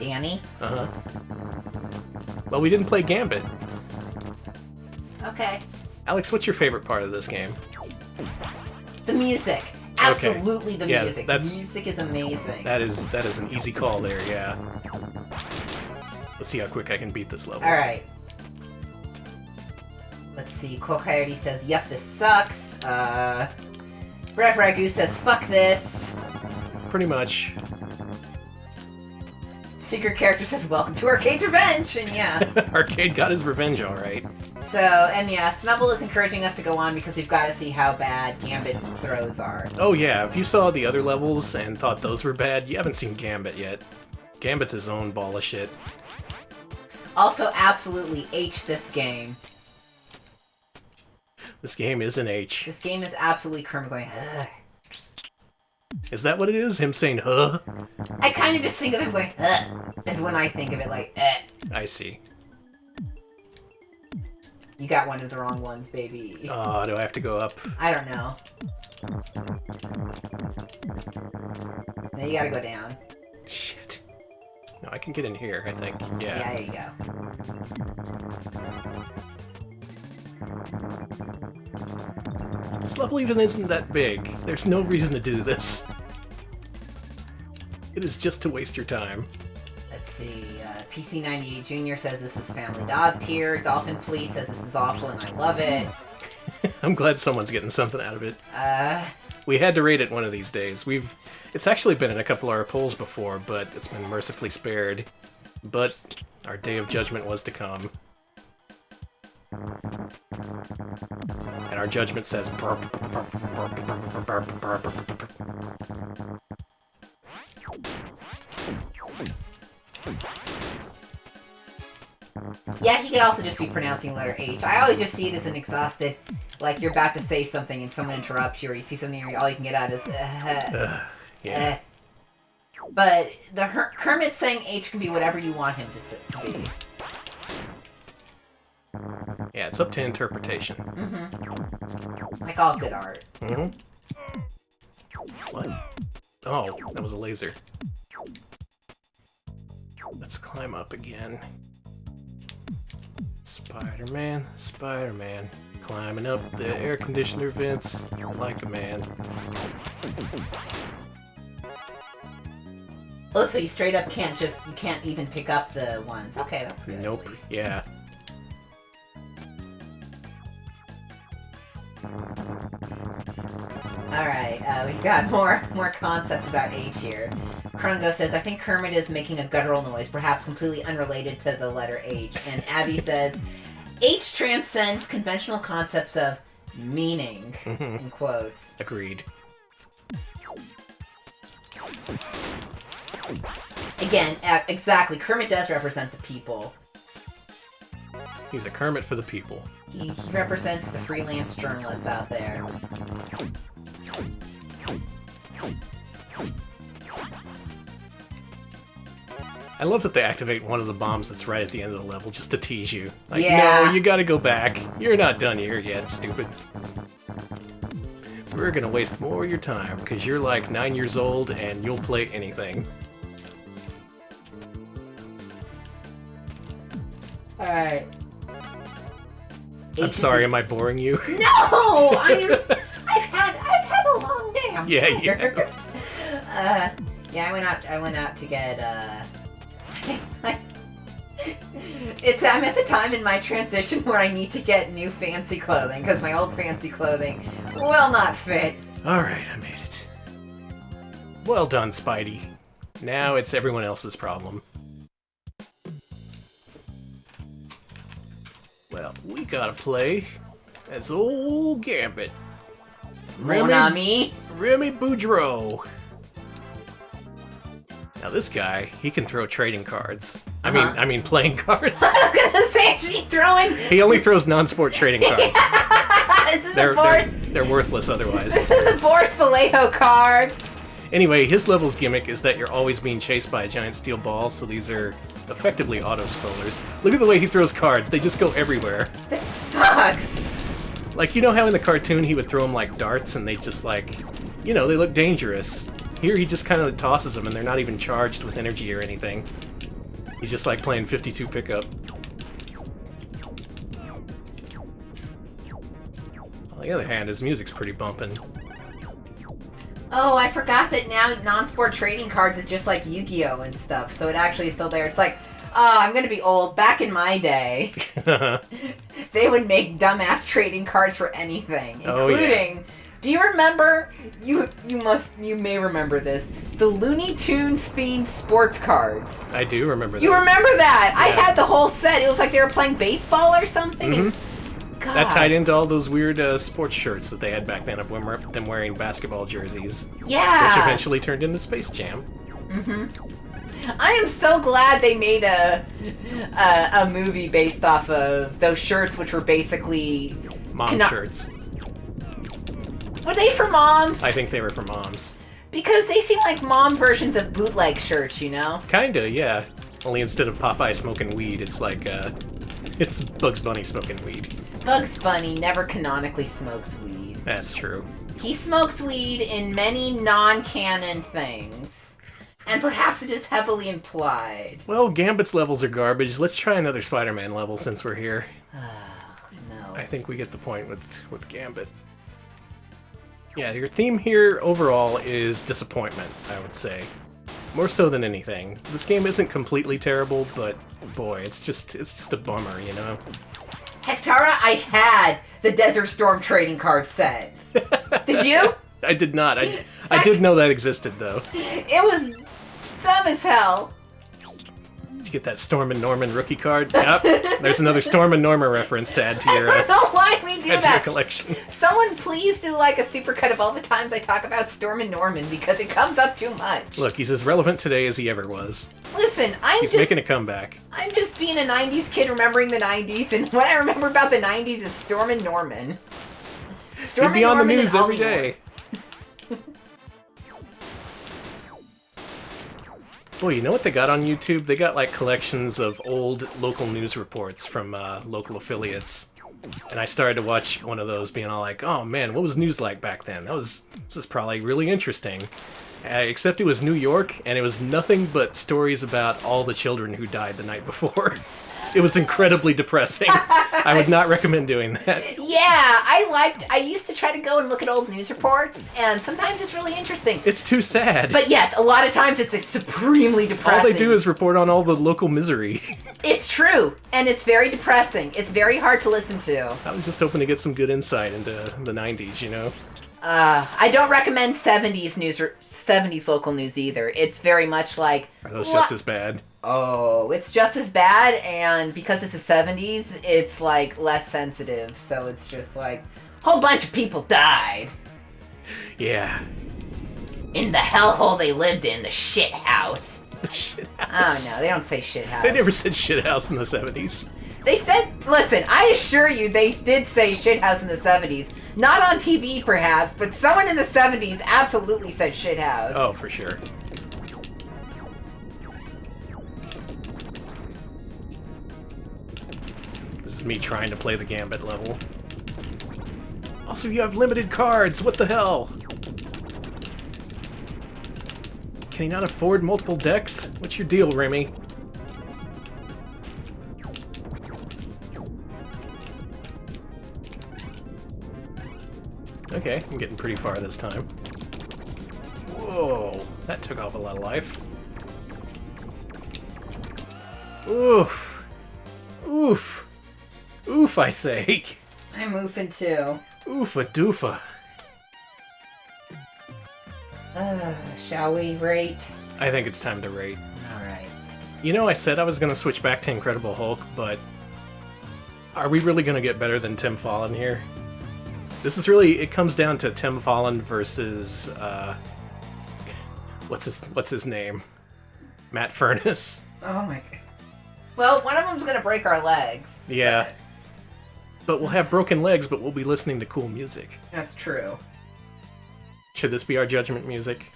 Danny? Uh-huh. Well, we didn't play Gambit. Okay. Alex, what's your favorite part of this game? The music. Absolutely the Yeah, music. that's- The music is amazing. That is an easy call there, yeah. Let's see how quick I can beat this level. Alright. Let's see. Quo Coyote says, yep, this sucks. Brett Ragu says, fuck this. Pretty much. Secret Character says, welcome to Arcade's Revenge! And yeah. Arcade got his revenge, alright. So, and yeah, Smebble is encouraging us to go on because we've got to see how bad Gambit's throws are. Oh yeah, if you saw the other levels and thought those were bad, you haven't seen Gambit yet. Gambit's his own ball of shit. Also, absolutely H this game. This game is an H. This game is absolutely Kermit going, ugh. Is that what it is? Him saying, huh? I kind of just think of him going, ugh, is when I think of it, like, eh. I see. You got one of the wrong ones, baby. Oh, do I have to go up? I don't know. No, you gotta go down. Shit. No, I can get in here, I think. Yeah. Yeah, there you go. This level even isn't that big. There's no reason to do this. It is just to waste your time. Let's see. PC98 Jr. says this is family dog tier. Dolphin Police says this is awful and I love it. I'm glad someone's getting something out of it. Uh, We had to rate it one of these days. It's actually been in a couple of our polls before, but it's been mercifully spared. But our day of judgment was to come. And our judgment says... yeah, he could also just be pronouncing letter H. I always just see it as an exhausted, like you're about to say something and someone interrupts you, or you see something and all you can get out is yeah. But the Kermit saying H can be whatever you want him to be. Yeah, it's up to interpretation. Mm-hmm. Like all good art. Mm-hmm. What? Oh, that was a laser. Let's climb up again. Spider-Man, Spider-Man. Climbing up the air conditioner vents like a man. Oh, so you straight up can't even pick up the ones. Okay, that's good. Nope. At least. Yeah. Alright, we got more concepts about H here. Krungo says, I think Kermit is making a guttural noise, perhaps completely unrelated to the letter H. And Abby says, H transcends conventional concepts of meaning, in quotes. Agreed. Again, exactly, Kermit does represent the people. He's a Kermit for the people. He represents the freelance journalists out there. I love that they activate one of the bombs that's right at the end of the level just to tease you. Like, Yeah. no, you gotta go back. You're not done here yet, stupid. We're gonna waste more of your time, because you're like 9 years old and you'll play anything. Alright. I'm sorry, am I boring you? No! I've had a long day. I'm Yeah, tired. yeah. Yeah, I went out to get, I'm at the time in my transition where I need to get new fancy clothing, because my old fancy clothing will not fit. Alright, I made it. Well done, Spidey. Now it's everyone else's problem. Well, we gotta play as old Gambit. Mon ami. Remy Boudreau. Now this guy, he can throw trading cards. Uh-huh. I mean playing cards. I was gonna say, she's throwing. He only throws non-sport trading cards. This is a Boris. They're worthless otherwise. This is a Boris Vallejo card. Anyway, his level's gimmick is that you're always being chased by a giant steel ball, so these are effectively auto-scrollers. Look at the way he throws cards. They just go everywhere. This sucks. Like, you know how in the cartoon he would throw them like darts and they just like, you know, they look dangerous. Here he just kind of tosses them and they're not even charged with energy or anything. He's just like playing 52 pickup. On the other hand, his music's pretty bumpin'. Oh, I forgot that now non-sport trading cards is just like Yu-Gi-Oh! And stuff, so it actually is still there. It's like, oh, I'm gonna be old. Back in my day, they would make dumbass trading cards for anything, including... Do you remember? You may remember this. The Looney Tunes themed sports cards. I do remember. You remember that? Yeah. I had the whole set. It was like they were playing baseball or something. Mm-hmm. And God. That tied into all those weird sports shirts that they had back then of them wearing basketball jerseys. Yeah. Which eventually turned into Space Jam. Mm-hmm. I am so glad they made a movie based off of those shirts, which were basically mom shirts. Were they for moms? I think they were for moms. Because they seem like mom versions of bootleg shirts, you know? Kinda, yeah. Only instead of Popeye smoking weed, it's like, it's Bugs Bunny smoking weed. Bugs Bunny never canonically smokes weed. That's true. He smokes weed in many non-canon things. And perhaps it is heavily implied. Well, Gambit's levels are garbage. Let's try another Spider-Man level since we're here. No. I think we get the point with Gambit. Yeah, your theme here overall is disappointment, I would say. More so than anything. This game isn't completely terrible, but boy, it's just a bummer, you know? Hectara, I had the Desert Storm trading card set. Did you? I did not. I did know that existed, though. It was dumb as hell. Did you get that Storm and Norman rookie card? Yep. There's another Storm and Norman reference to add to your, I don't know why we do add to that. your collection. Someone please do like a supercut of all the times I talk about Storm and Norman because it comes up too much. Look, he's as relevant today as he ever was. Listen, He's making a comeback. I'm just being a 90s kid remembering the 90s, and what I remember about the 90s is Storm and Norman. He'd be on the news every day. Boy, you know what they got on YouTube? They got, like, collections of old local news reports from local affiliates. And I started to watch one of those being all like, oh man, what was news like back then? This is probably really interesting. Except it was New York, and it was nothing but stories about all the children who died the night before. It was incredibly depressing. I would not recommend doing that. Yeah, I used to try to go and look at old news reports, and sometimes it's really interesting. It's too sad. But yes, a lot of times it's supremely depressing. All they do is report on all the local misery. It's true, and it's very depressing. It's very hard to listen to. I was just hoping to get some good insight into the 90s, you know? I don't recommend 70s news or 70s local news either. It's very much like... Are those just as bad? Oh, it's just as bad, and because it's the 70s, it's like less sensitive, so it's just like, whole bunch of people died. Yeah. In the hellhole they lived in, the shit house. The shit house. Oh no, they don't say shit house. They never said shit house in the 70s. They said, listen, I assure you they did say shit house in the 70s. Not on TV, perhaps, but someone in the 70s absolutely said shit house. Oh, for sure. This is me trying to play the Gambit level. Also, you have limited cards! What the hell? Can he not afford multiple decks? What's your deal, Remy? Okay, I'm getting pretty far this time. Whoa, that took off a lot of life. Oof. Oof. Oof, I say. I'm oofing too. Oofa doofa. Shall we rate? I think it's time to rate. Alright. You know, I said I was going to switch back to Incredible Hulk, but are we really going to get better than Tim Fallon here? This is really, it comes down to Tim Fallon versus, what's his name? Matt Furnace. Oh my god. Well, one of them's gonna break our legs. Yeah. But we'll have broken legs, but we'll be listening to cool music. That's true. Should this be our judgment music?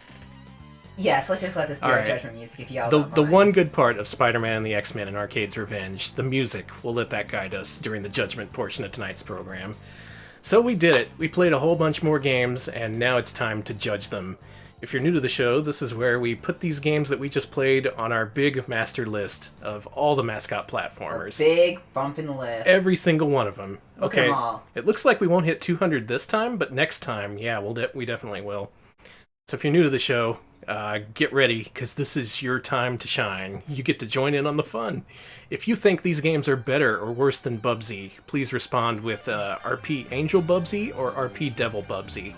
Yes, let's just let this be our judgment music if y'all don't The mind. one good part of Spider-Man and the X-Men and Arcade's Revenge, the music, we'll let that guide us during the judgment portion of tonight's program. So we did it. We played a whole bunch more games, and now it's time to judge them. If you're new to the show, this is where we put these games that we just played on our big master list of all the Mascot platformers. Big bumping list. Every single one of them. Look at them all. It looks like we won't hit 200 this time, but next time, yeah, we definitely will. So if you're new to the show, get ready, because this is your time to shine. You get to join in on the fun. If you think these games are better or worse than Bubsy, please respond with RP Angel Bubsy or RP Devil Bubsy.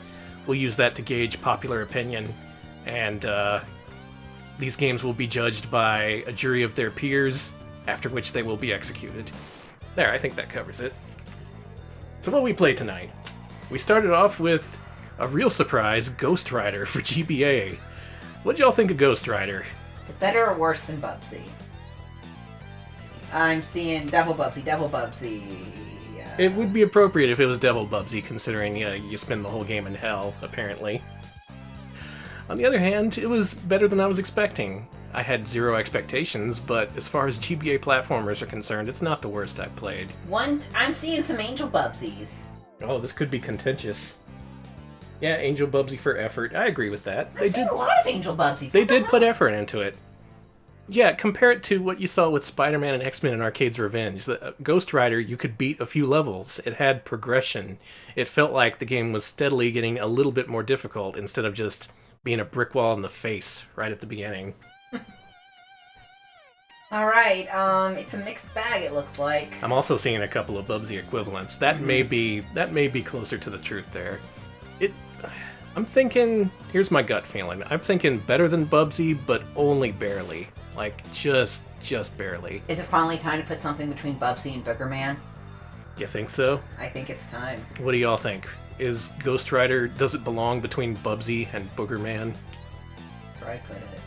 We'll use that to gauge popular opinion, and these games will be judged by a jury of their peers, after which they will be executed. There, I think that covers it. So what we play tonight? We started off with a real surprise, Ghost Rider for GBA. What'd y'all think of Ghost Rider? Is it better or worse than Bubsy? I'm seeing Devil Bubsy, Devil Bubsy. It would be appropriate if it was Devil Bubsy, considering you spend the whole game in hell, apparently. On the other hand, it was better than I was expecting. I had zero expectations, but as far as GBA platformers are concerned, it's not the worst I've played. I'm seeing some Angel Bubsies. Oh, this could be contentious. Yeah, Angel Bubsy for effort. I agree with that. I've seen a lot of Angel Bubsies. They did put effort into it. Yeah, compare it to what you saw with Spider-Man and X-Men and Arcade's Revenge. The Ghost Rider, you could beat a few levels. It had progression. It felt like the game was steadily getting a little bit more difficult instead of just being a brick wall in the face right at the beginning. Alright, it's a mixed bag, it looks like. I'm also seeing a couple of Bubsy equivalents. That may be closer to the truth there. I'm thinking, here's my gut feeling. I'm thinking better than Bubsy, but only barely. Like, just barely. Is it finally time to put something between Bubsy and Booger Man? You think so? I think it's time. What do y'all think? Is Ghost Rider, does it belong between Bubsy and Booger Man? That's where I put it.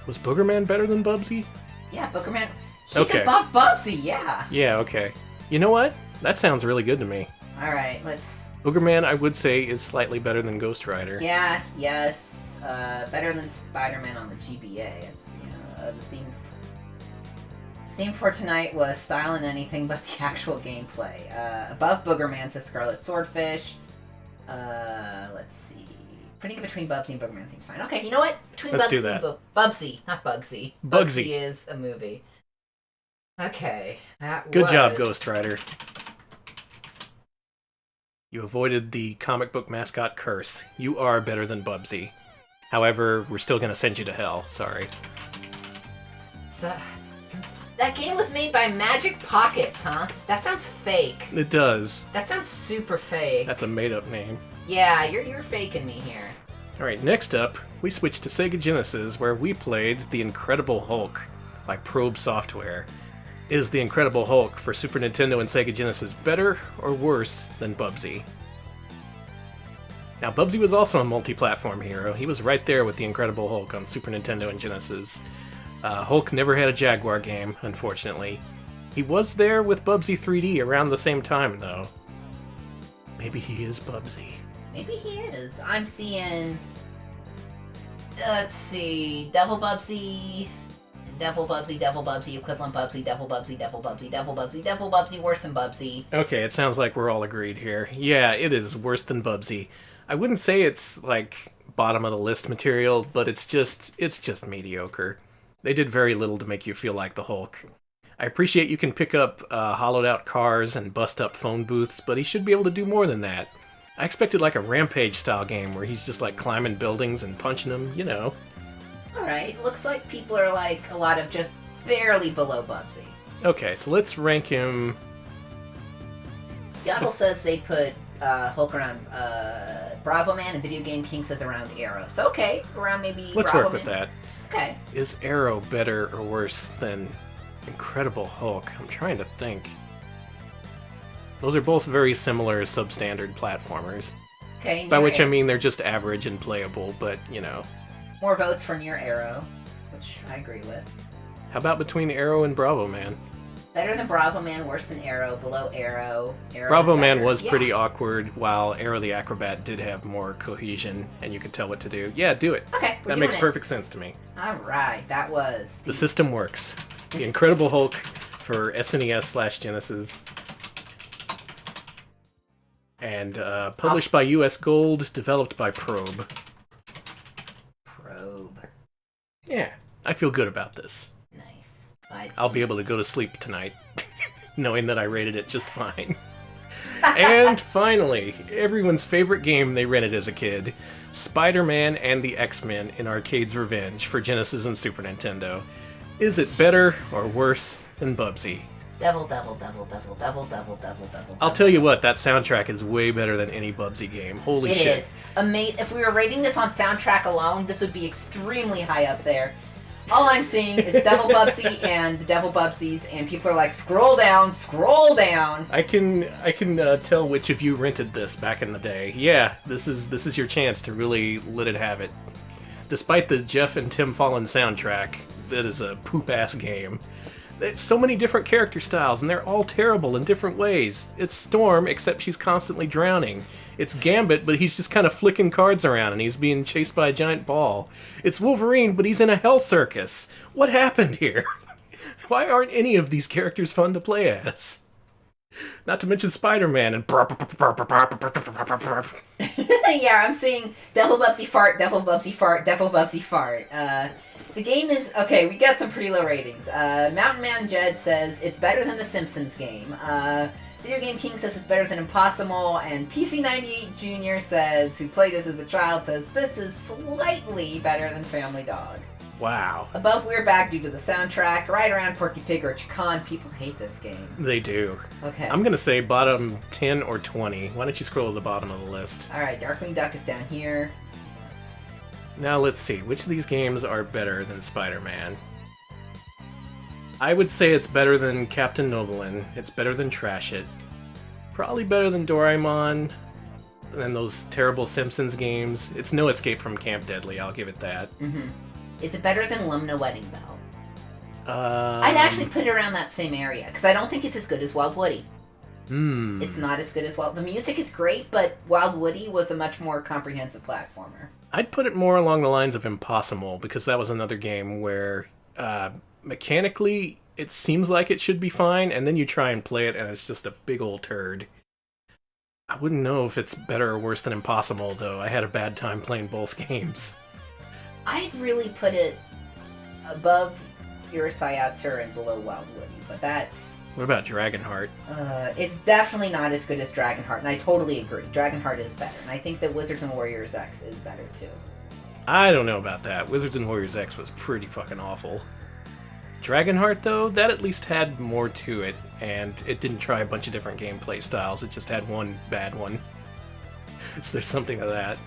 Was Booger Man better than Bubsy? Yeah, Booger Man. He's above Bubsy, yeah. Yeah, okay. You know what? That sounds really good to me. Alright, let's... Booger Man, I would say, is slightly better than Ghost Rider. Yeah, yes. Better than Spider-Man on the GBA. It's, the theme for tonight was style and anything but the actual gameplay. Above Booger Man says Scarlet Swordfish. Let's see. Putting it between Bubsy and Booger Man seems fine. Okay, you know what? Between Let's Bubsy do that. and Bubsy, not Bugsy. Bugsy. Bugsy is a movie. Okay, Good job, Ghost Rider. You avoided the comic book mascot curse. You are better than Bubsy. However, we're still gonna send you to hell. Sorry. So, that game was made by Magic Pockets, huh? That sounds fake. It does. That sounds super fake. That's a made-up name. Yeah, you're faking me here. Alright, next up, we switched to Sega Genesis, where we played The Incredible Hulk by Probe Software. Is The Incredible Hulk for Super Nintendo and Sega Genesis better or worse than Bubsy? Now, Bubsy was also a multi-platform hero. He was right there with The Incredible Hulk on Super Nintendo and Genesis. Hulk never had a Jaguar game, unfortunately. He was there with Bubsy 3D around the same time, though. Maybe he is Bubsy. Maybe he is. I'm seeing... Let's see... Devil Bubsy... Devil Bubsy, Devil Bubsy, equivalent Bubsy, Devil Bubsy, Devil Bubsy, Devil Bubsy, Devil Bubsy, worse than Bubsy. Okay, it sounds like we're all agreed here. Yeah, it is worse than Bubsy. I wouldn't say it's, like, bottom of the list material, but it's just mediocre. They did very little to make you feel like the Hulk. I appreciate you can pick up hollowed out cars and bust up phone booths, but he should be able to do more than that. I expected like a Rampage style game where he's just like climbing buildings and punching them, you know. Alright, looks like people are like a lot of just barely below Bubsy. Okay, so let's rank him. Yaddle says they put Hulk around Bravo Man, and Video Game King says around Arrow. So okay, around maybe Let's Bravo work with Man. that. Okay. Is Arrow better or worse than Incredible Hulk? I'm trying to think. Those are both very similar substandard platformers. Okay. By which I mean they're just average and playable, but, you know. More votes for Near Arrow, which which I agree with. How about between Arrow and Bravo Man? Better than Bravo Man, worse than Arrow, below Arrow. Bravo Man was pretty awkward, while Arrow the Acrobat did have more cohesion, and you could tell what to do. Yeah, do it. Okay, that makes perfect sense to me. All right, that was... The system works. The Incredible Hulk for SNES/Genesis. And published by US Gold, developed by Probe. Yeah, I feel good about this. Nice. I'll be able to go to sleep tonight, knowing that I rated it just fine. And finally, everyone's favorite game they rented as a kid, Spider-Man and the X-Men in Arcade's Revenge for Genesis and Super Nintendo. Is it better or worse than Bubsy? Devil, devil, devil, devil, devil, devil, devil, devil. I'll tell you what, that soundtrack is way better than any Bubsy game. Holy shit. It is. If we were rating this on soundtrack alone, this would be extremely high up there. All I'm seeing is Devil Bubsy and the Devil Bubsies, and people are like, scroll down, scroll down. I can tell which of you rented this back in the day. Yeah, this is your chance to really let it have it. Despite the Jeff and Tim Fallen soundtrack, that is a poop-ass game. It's so many different character styles, and they're all terrible in different ways. It's Storm, except she's constantly drowning. It's Gambit, but he's just kind of flicking cards around, and he's being chased by a giant ball. It's Wolverine, but he's in a hell circus. What happened here? Why aren't any of these characters fun to play as? Not to mention Spider-Man and... Yeah, I'm seeing Devil Bubsy fart, Devil Bubsy fart, Devil Bubsy fart. The game is... Okay, we got some pretty low ratings. Mountain Man Jed says it's better than the Simpsons game. Video Game King says it's better than Impossible, and PC98 Jr. says, who played this as a child, says this is slightly better than Family Dog. Wow. Above We're Back due to the soundtrack, right around Porky Pig or Chacon, people hate this game. They do. Okay. I'm gonna say bottom 10 or 20. Why don't you scroll to the bottom of the list? Alright, Darkwing Duck is down here. Now let's see, which of these games are better than Spider-Man? I would say it's better than Captain Novolin. It's better than Trash It. Probably better than Doraemon. Than those terrible Simpsons games. It's no Escape from Camp Deadly, I'll give it that. Mm-hmm. Is it better than Lumna Wedding Bell? I'd actually put it around that same area, because I don't think it's as good as Wild Woody. It's not as good as The music is great, but Wild Woody was a much more comprehensive platformer. I'd put it more along the lines of Impossible, because that was another game where mechanically it seems like it should be fine, and then you try and play it and it's just a big old turd. I wouldn't know if it's better or worse than Impossible, though. I had a bad time playing both games. I'd really put it above Urusei Yatsura and below Wild Woody, but that's... What about Dragonheart? It's definitely not as good as Dragonheart, and I totally agree. Dragonheart is better, and I think that Wizards and Warriors X is better, too. I don't know about that. Wizards and Warriors X was pretty fucking awful. Dragonheart, though, that at least had more to it, and it didn't try a bunch of different gameplay styles. It just had one bad one. So there's something to that.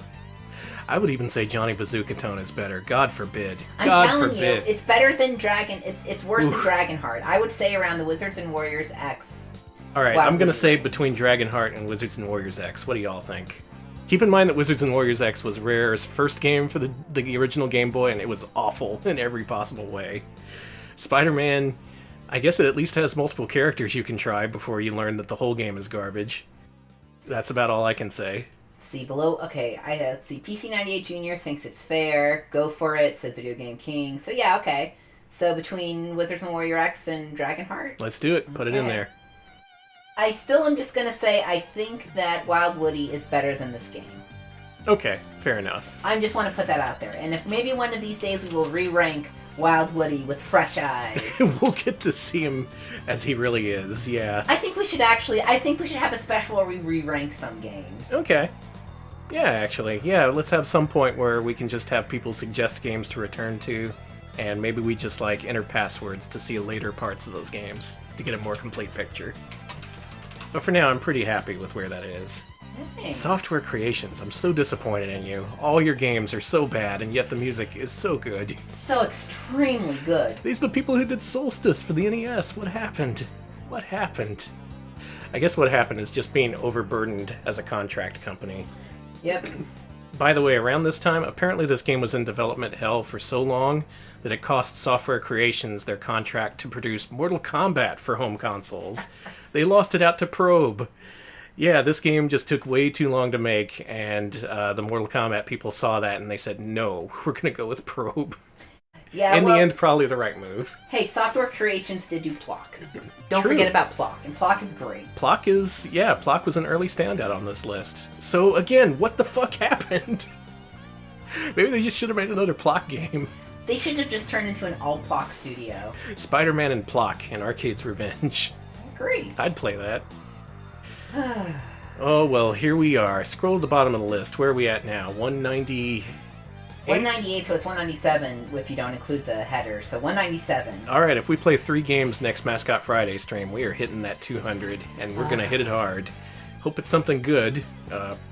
I would even say Johnny Bazooka-Tone is better. God forbid. I'm telling you, it's better than It's worse than Dragonheart. I would say around the Wizards and Warriors X. Alright, I'm gonna say between Dragonheart and Wizards and Warriors X. What do y'all think? Keep in mind that Wizards and Warriors X was Rare's first game for the original Game Boy, and it was awful in every possible way. Spider-Man, I guess it at least has multiple characters you can try before you learn that the whole game is garbage. That's about all I can say. Let's see, below... Okay, let's see. PC98 Jr. thinks it's fair. Go for it, says Video Game King. So yeah, okay. So between Wizards and Warrior X and Dragonheart? Let's do it. Put it in there. I still am just gonna say I think that Wild Woody is better than this game. Okay, fair enough. I just want to put that out there. And if maybe one of these days we will re-rank Wild Woody with fresh eyes. We'll get to see him as he really is, yeah. I think we should have a special where we re-rank some games. Okay. Yeah, actually. Yeah, let's have some point where we can just have people suggest games to return to, and maybe we just, enter passwords to see later parts of those games to get a more complete picture. But for now, I'm pretty happy with where that is. Hey. Software Creations, I'm so disappointed in you. All your games are so bad, and yet the music is so good. So extremely good. These are the people who did Solstice for the NES. What happened? What happened? I guess what happened is just being overburdened as a contract company. Yep. By the way, around this time, apparently this game was in development hell for so long that it cost Software Creations their contract to produce Mortal Kombat for home consoles. They lost it out to Probe. Yeah, this game just took way too long to make, and the Mortal Kombat people saw that and they said, no, we're going to go with Probe. Yeah, in the end, probably the right move. Hey, Software Creations did do Plock. Don't True. forget about Plock, and Plock is great. Plock was an early standout on this list. So again, what the fuck happened? Maybe they just should have made another Plock game. They should have just turned into an all-Plock studio. Spider-Man and Plock and Arcade's Revenge. I agree. I'd play that. Oh, well, here we are. Scroll to the bottom of the list. Where are we at now? 198? 198, so it's 197 if you don't include the header. So 197. All right, if we play 3 games next Mascot Friday stream, we are hitting that 200, and we're going to hit it hard. Hope it's something good.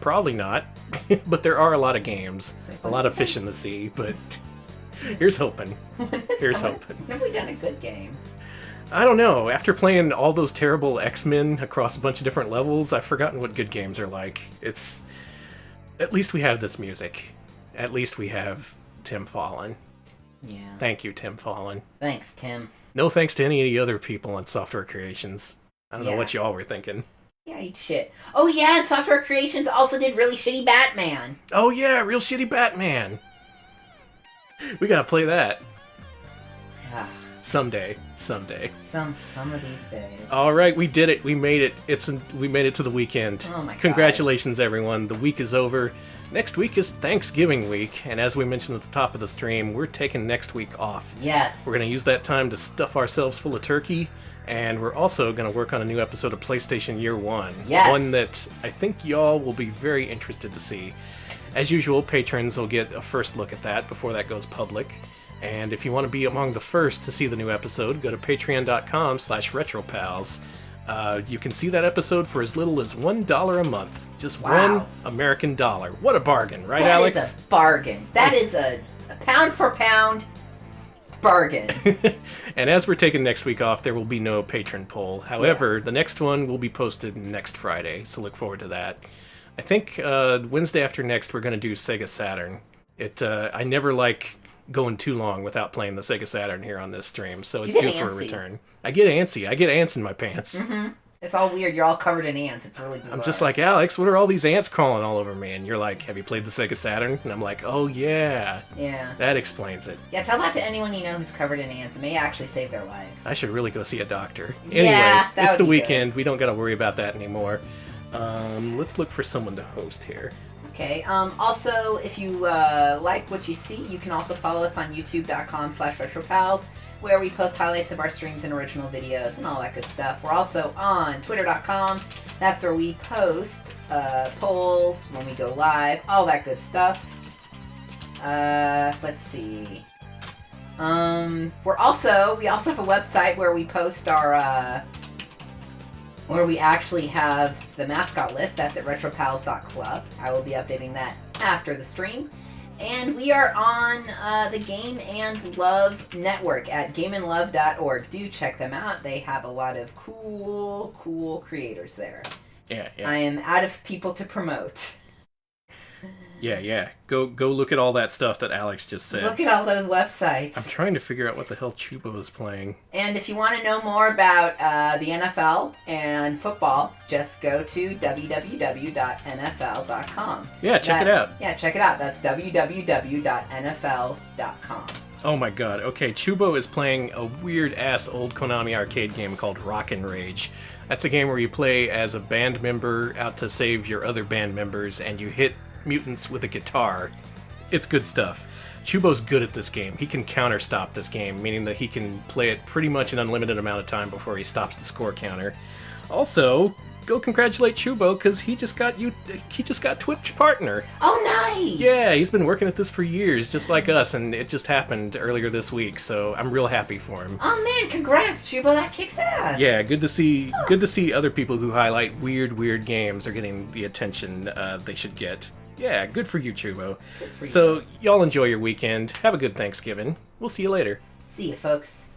Probably not, but there are a lot of games. A lot of fish in the sea, but here's hoping. Here's hoping. When have we done a good game? I don't know. After playing all those terrible X-Men across a bunch of different levels, I've forgotten what good games are like. It's... At least we have this music. At least we have Tim Fallon. Yeah. Thank you, Tim Fallon. Thanks, Tim. No thanks to any of the other people on Software Creations. I don't know what y'all were thinking. Yeah, eat shit. Oh yeah, and Software Creations also did really shitty Batman. Oh yeah, real shitty Batman. We gotta play that. Ah. Someday. Some of these days. All right, we did it. We made it. We made it to the weekend. Oh my god. Congratulations, everyone. The week is over. Next week is Thanksgiving week, and as we mentioned at the top of the stream, we're taking next week off. Yes. We're going to use that time to stuff ourselves full of turkey, and we're also going to work on a new episode of PlayStation Year One. Yes. One that I think y'all will be very interested to see. As usual, patrons will get a first look at that before that goes public. And if you want to be among the first to see the new episode, go to patreon.com/retropals. You can see that episode for as little as $1 a month. Just $1 American dollar. What a bargain, right, Alex? That is a bargain. That is a pound for pound bargain. And as we're taking next week off, there will be no patron poll. However, the next one will be posted next Friday, so look forward to that. I think Wednesday after next, we're going to do Sega Saturn. I never like going too long without playing the Sega Saturn here on this stream, so it's due for a return. I get antsy. I get ants in my pants. Mm-hmm. It's all weird. You're all covered in ants. It's really bizarre. I'm just like, Alex, what are all these ants crawling all over me? And you're like, have you played the Sega Saturn? And I'm like, oh yeah. Yeah. That explains it. Yeah, tell that to anyone you know who's covered in ants. It may actually save their life. I should really go see a doctor. Yeah, anyway, it's the weekend. Good. We don't got to worry about that anymore. Let's look for someone to host here. Okay, also, if you like what you see, you can also follow us on youtube.com/retropals, where we post highlights of our streams and original videos and all that good stuff. We're also on twitter.com. That's where we post polls when we go live, all that good stuff. Let's see. We also have a website where we post our where we actually have the mascot list. That's at retropals.club. I will be updating that after the stream. And we are on the Game and Love Network at gameandlove.org. Do check them out. They have a lot of cool creators there. Yeah. I am out of people to promote. Yeah. Go look at all that stuff that Alex just said. Look at all those websites. I'm trying to figure out what the hell Chubo is playing. And if you want to know more about the NFL and football, just go to www.nfl.com. Yeah, check it out. Yeah, check it out. That's www.nfl.com. Oh my god. Okay, Chubo is playing a weird-ass old Konami arcade game called Rockin' Rage. That's a game where you play as a band member out to save your other band members, and you hit mutants with a guitar. It's good stuff. Chubo's good at this game. He can counter-stop this game, meaning that he can play it pretty much an unlimited amount of time before he stops the score counter. Also, go congratulate Chubo, because he just got Twitch partner. Oh, nice! Yeah, he's been working at this for years, just like us, and it just happened earlier this week, so I'm real happy for him. Oh man, congrats, Chubo, that kicks ass! Yeah, good to see other people who highlight weird games are getting the attention they should get. Yeah, good for you, Chubo. Good for you. So, y'all enjoy your weekend. Have a good Thanksgiving. We'll see you later. See you, folks.